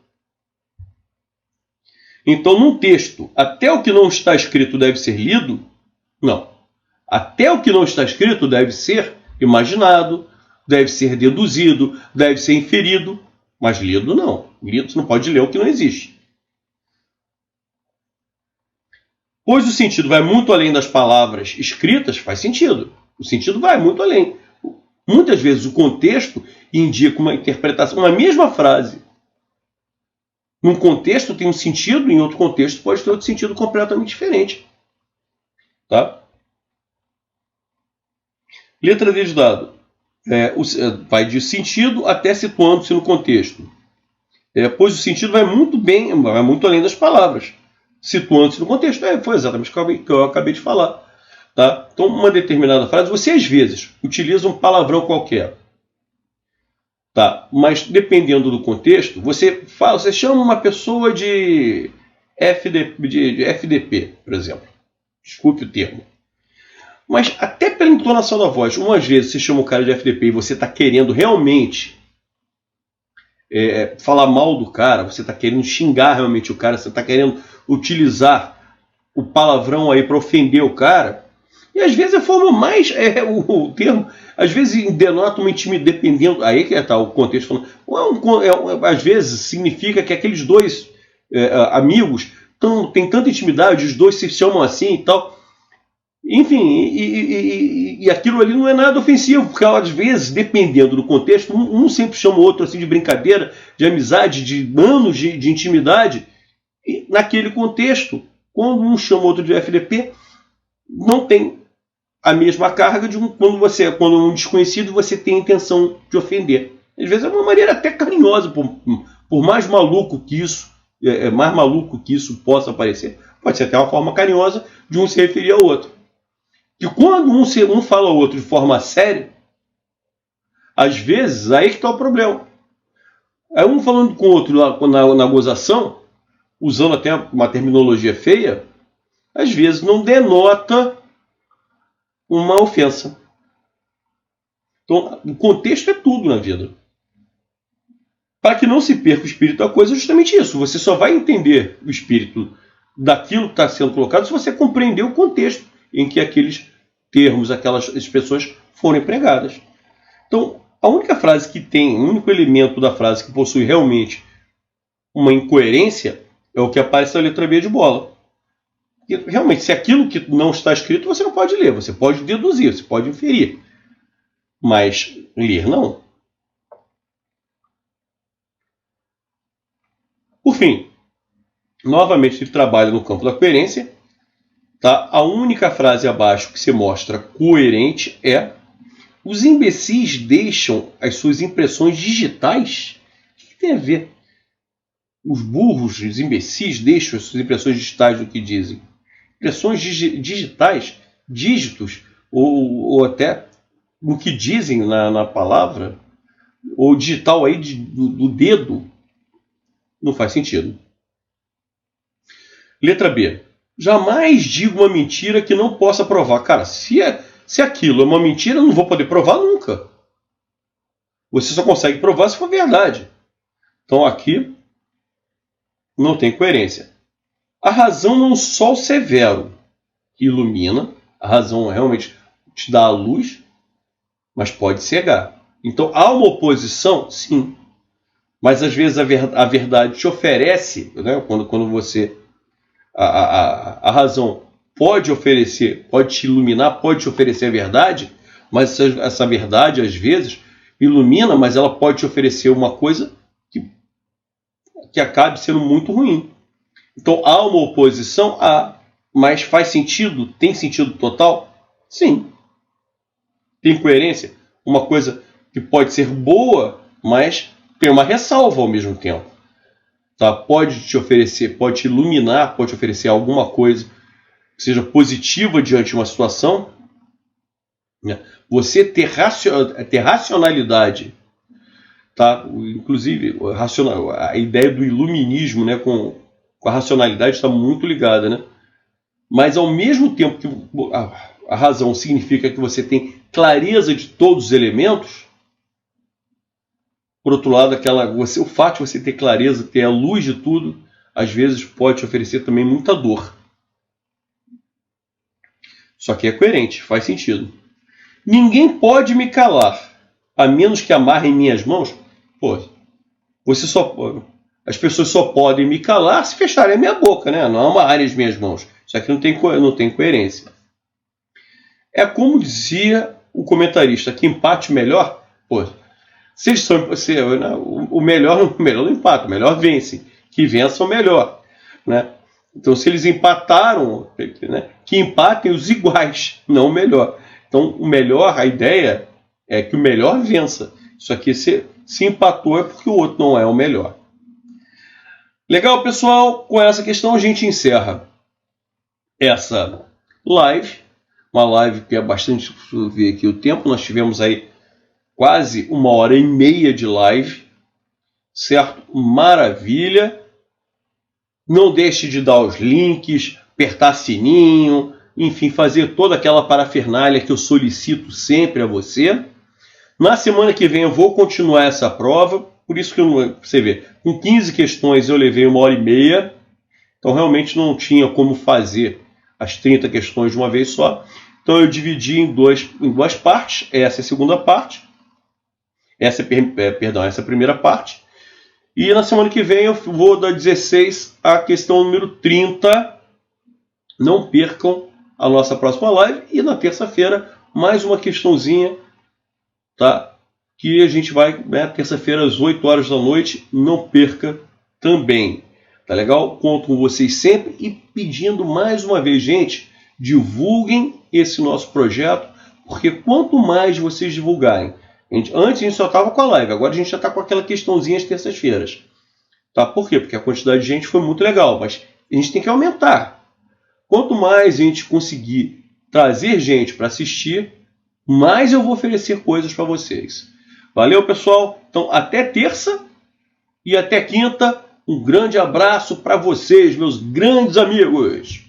Então, num texto, até o que não está escrito deve ser lido? Não. Até o que não está escrito deve ser imaginado, deve ser deduzido, deve ser inferido, mas lido não. Lido você não pode ler o que não existe. Pois o sentido vai muito além das palavras escritas, faz sentido. O sentido vai muito além. Muitas vezes o contexto indica uma interpretação, uma mesma frase. Num contexto tem um sentido, em outro contexto pode ter outro sentido completamente diferente. Tá? Letra D de dado. Vai de sentido até situando-se no contexto. Pois o sentido vai muito além das palavras. Situando-se no contexto. Foi exatamente o que eu acabei de falar. Tá? Então, uma determinada frase, você às vezes utiliza um palavrão qualquer. Tá? Mas dependendo do contexto, você chama uma pessoa de FDP, por exemplo. Desculpe o termo. Mas até pela entonação da voz, umas vezes você chama o cara de FDP e você está querendo realmente falar mal do cara, você está querendo xingar realmente o cara, você está querendo utilizar o palavrão aí para ofender o cara. E às vezes a forma mais, o termo, às vezes denota uma intimidade, dependendo, aí que está o contexto falando, às vezes significa que aqueles dois amigos têm tanta intimidade, os dois se chamam assim e tal. Enfim, e aquilo ali não é nada ofensivo, porque às vezes, dependendo do contexto, um sempre chama o outro assim de brincadeira, de amizade, de anos de intimidade. E naquele contexto, quando um chama o outro de FDP, não tem a mesma carga de quando um desconhecido você tem a intenção de ofender. Às vezes é uma maneira até carinhosa, por mais maluco que isso possa parecer, pode ser até uma forma carinhosa de um se referir ao outro. E quando um fala ao outro de forma séria, às vezes aí que está o problema. Aí um falando com o outro lá na gozação, usando até uma terminologia feia, às vezes não denota uma ofensa. Então, o contexto é tudo na vida. Para que não se perca o espírito da coisa, é justamente isso. Você só vai entender o espírito daquilo que está sendo colocado se você compreender o contexto em que aqueles termos, aquelas expressões foram empregadas. Então, a única frase que tem, o único elemento da frase que possui realmente uma incoerência é o que aparece na letra B de bola. Porque, realmente, se aquilo que não está escrito, você não pode ler, você pode deduzir, você pode inferir. Mas ler não. Por fim, novamente ele trabalha no campo da coerência. Tá? A única frase abaixo que se mostra coerente é: os imbecis deixam as suas impressões digitais? O que tem a ver? Os burros, os imbecis, deixam as suas impressões digitais do que dizem. Impressões digitais, dígitos, ou até no que dizem na palavra, ou digital aí do dedo, não faz sentido. Letra B. Jamais digo uma mentira que não possa provar. Cara, se aquilo é uma mentira, eu não vou poder provar nunca. Você só consegue provar se for verdade. Então aqui não tem coerência. A razão não é um sol severo que ilumina. A razão realmente te dá a luz, mas pode cegar. Então há uma oposição? Sim. Mas às vezes a verdade te oferece, né, quando você... A razão pode oferecer, pode te iluminar, pode te oferecer a verdade, mas essa verdade às vezes ilumina, mas ela pode te oferecer uma coisa que acabe sendo muito ruim. Então há uma oposição, mas faz sentido? Tem sentido total? Sim. Tem coerência? Uma coisa que pode ser boa, mas tem uma ressalva ao mesmo tempo. Tá? Pode te oferecer, pode te iluminar, pode te oferecer alguma coisa que seja positiva diante de uma situação. Você ter racionalidade, tá? Inclusive a ideia do iluminismo, né, com a racionalidade está muito ligada, né? Mas ao mesmo tempo que a razão significa que você tem clareza de todos os elementos, por outro lado, o fato de você ter clareza, ter a luz de tudo, às vezes pode te oferecer também muita dor. Só que é coerente, faz sentido. Ninguém pode me calar, a menos que amarrem minhas mãos. Pô, as pessoas só podem me calar se fecharem a minha boca, né? Não amarrarem as minhas mãos. Isso aqui não tem coerência. É como dizia o comentarista, que empate melhor, pô, se eles são, o melhor não empata, o melhor vence. Que vença o melhor. Né? Então, se eles empataram, né, que empatem os iguais, não o melhor. Então, o melhor, a ideia é que o melhor vença. Isso aqui, se empatou, é porque o outro não é o melhor. Legal, pessoal? Com essa questão, a gente encerra essa live. Uma live que é bastante... Deixa eu ver aqui o tempo. Nós tivemos aí quase 1h30 de live, certo? Maravilha. Não deixe de dar os links, apertar sininho, enfim, fazer toda aquela parafernália que eu solicito sempre a você. Na semana que vem eu vou continuar essa prova, Por isso que você vê, com 15 questões eu levei 1h30. Então realmente não tinha como fazer as 30 questões de uma vez só. Então eu dividi em duas partes. Essa é a segunda parte. Essa é a primeira parte. E na semana que vem eu vou da 16 à questão número 30. Não percam a nossa próxima live. E na terça-feira, mais uma questãozinha, tá? Que a gente vai, né, terça-feira às 8 horas da noite. Não perca também. Tá legal? Conto com vocês sempre e pedindo mais uma vez, gente, divulguem esse nosso projeto, porque quanto mais vocês divulgarem, antes a gente só estava com a live, agora a gente já está com aquela questãozinha às terças-feiras. Tá? Por quê? Porque a quantidade de gente foi muito legal, mas a gente tem que aumentar. Quanto mais a gente conseguir trazer gente para assistir, mais eu vou oferecer coisas para vocês. Valeu, pessoal? Então, até terça e até quinta. Um grande abraço para vocês, meus grandes amigos.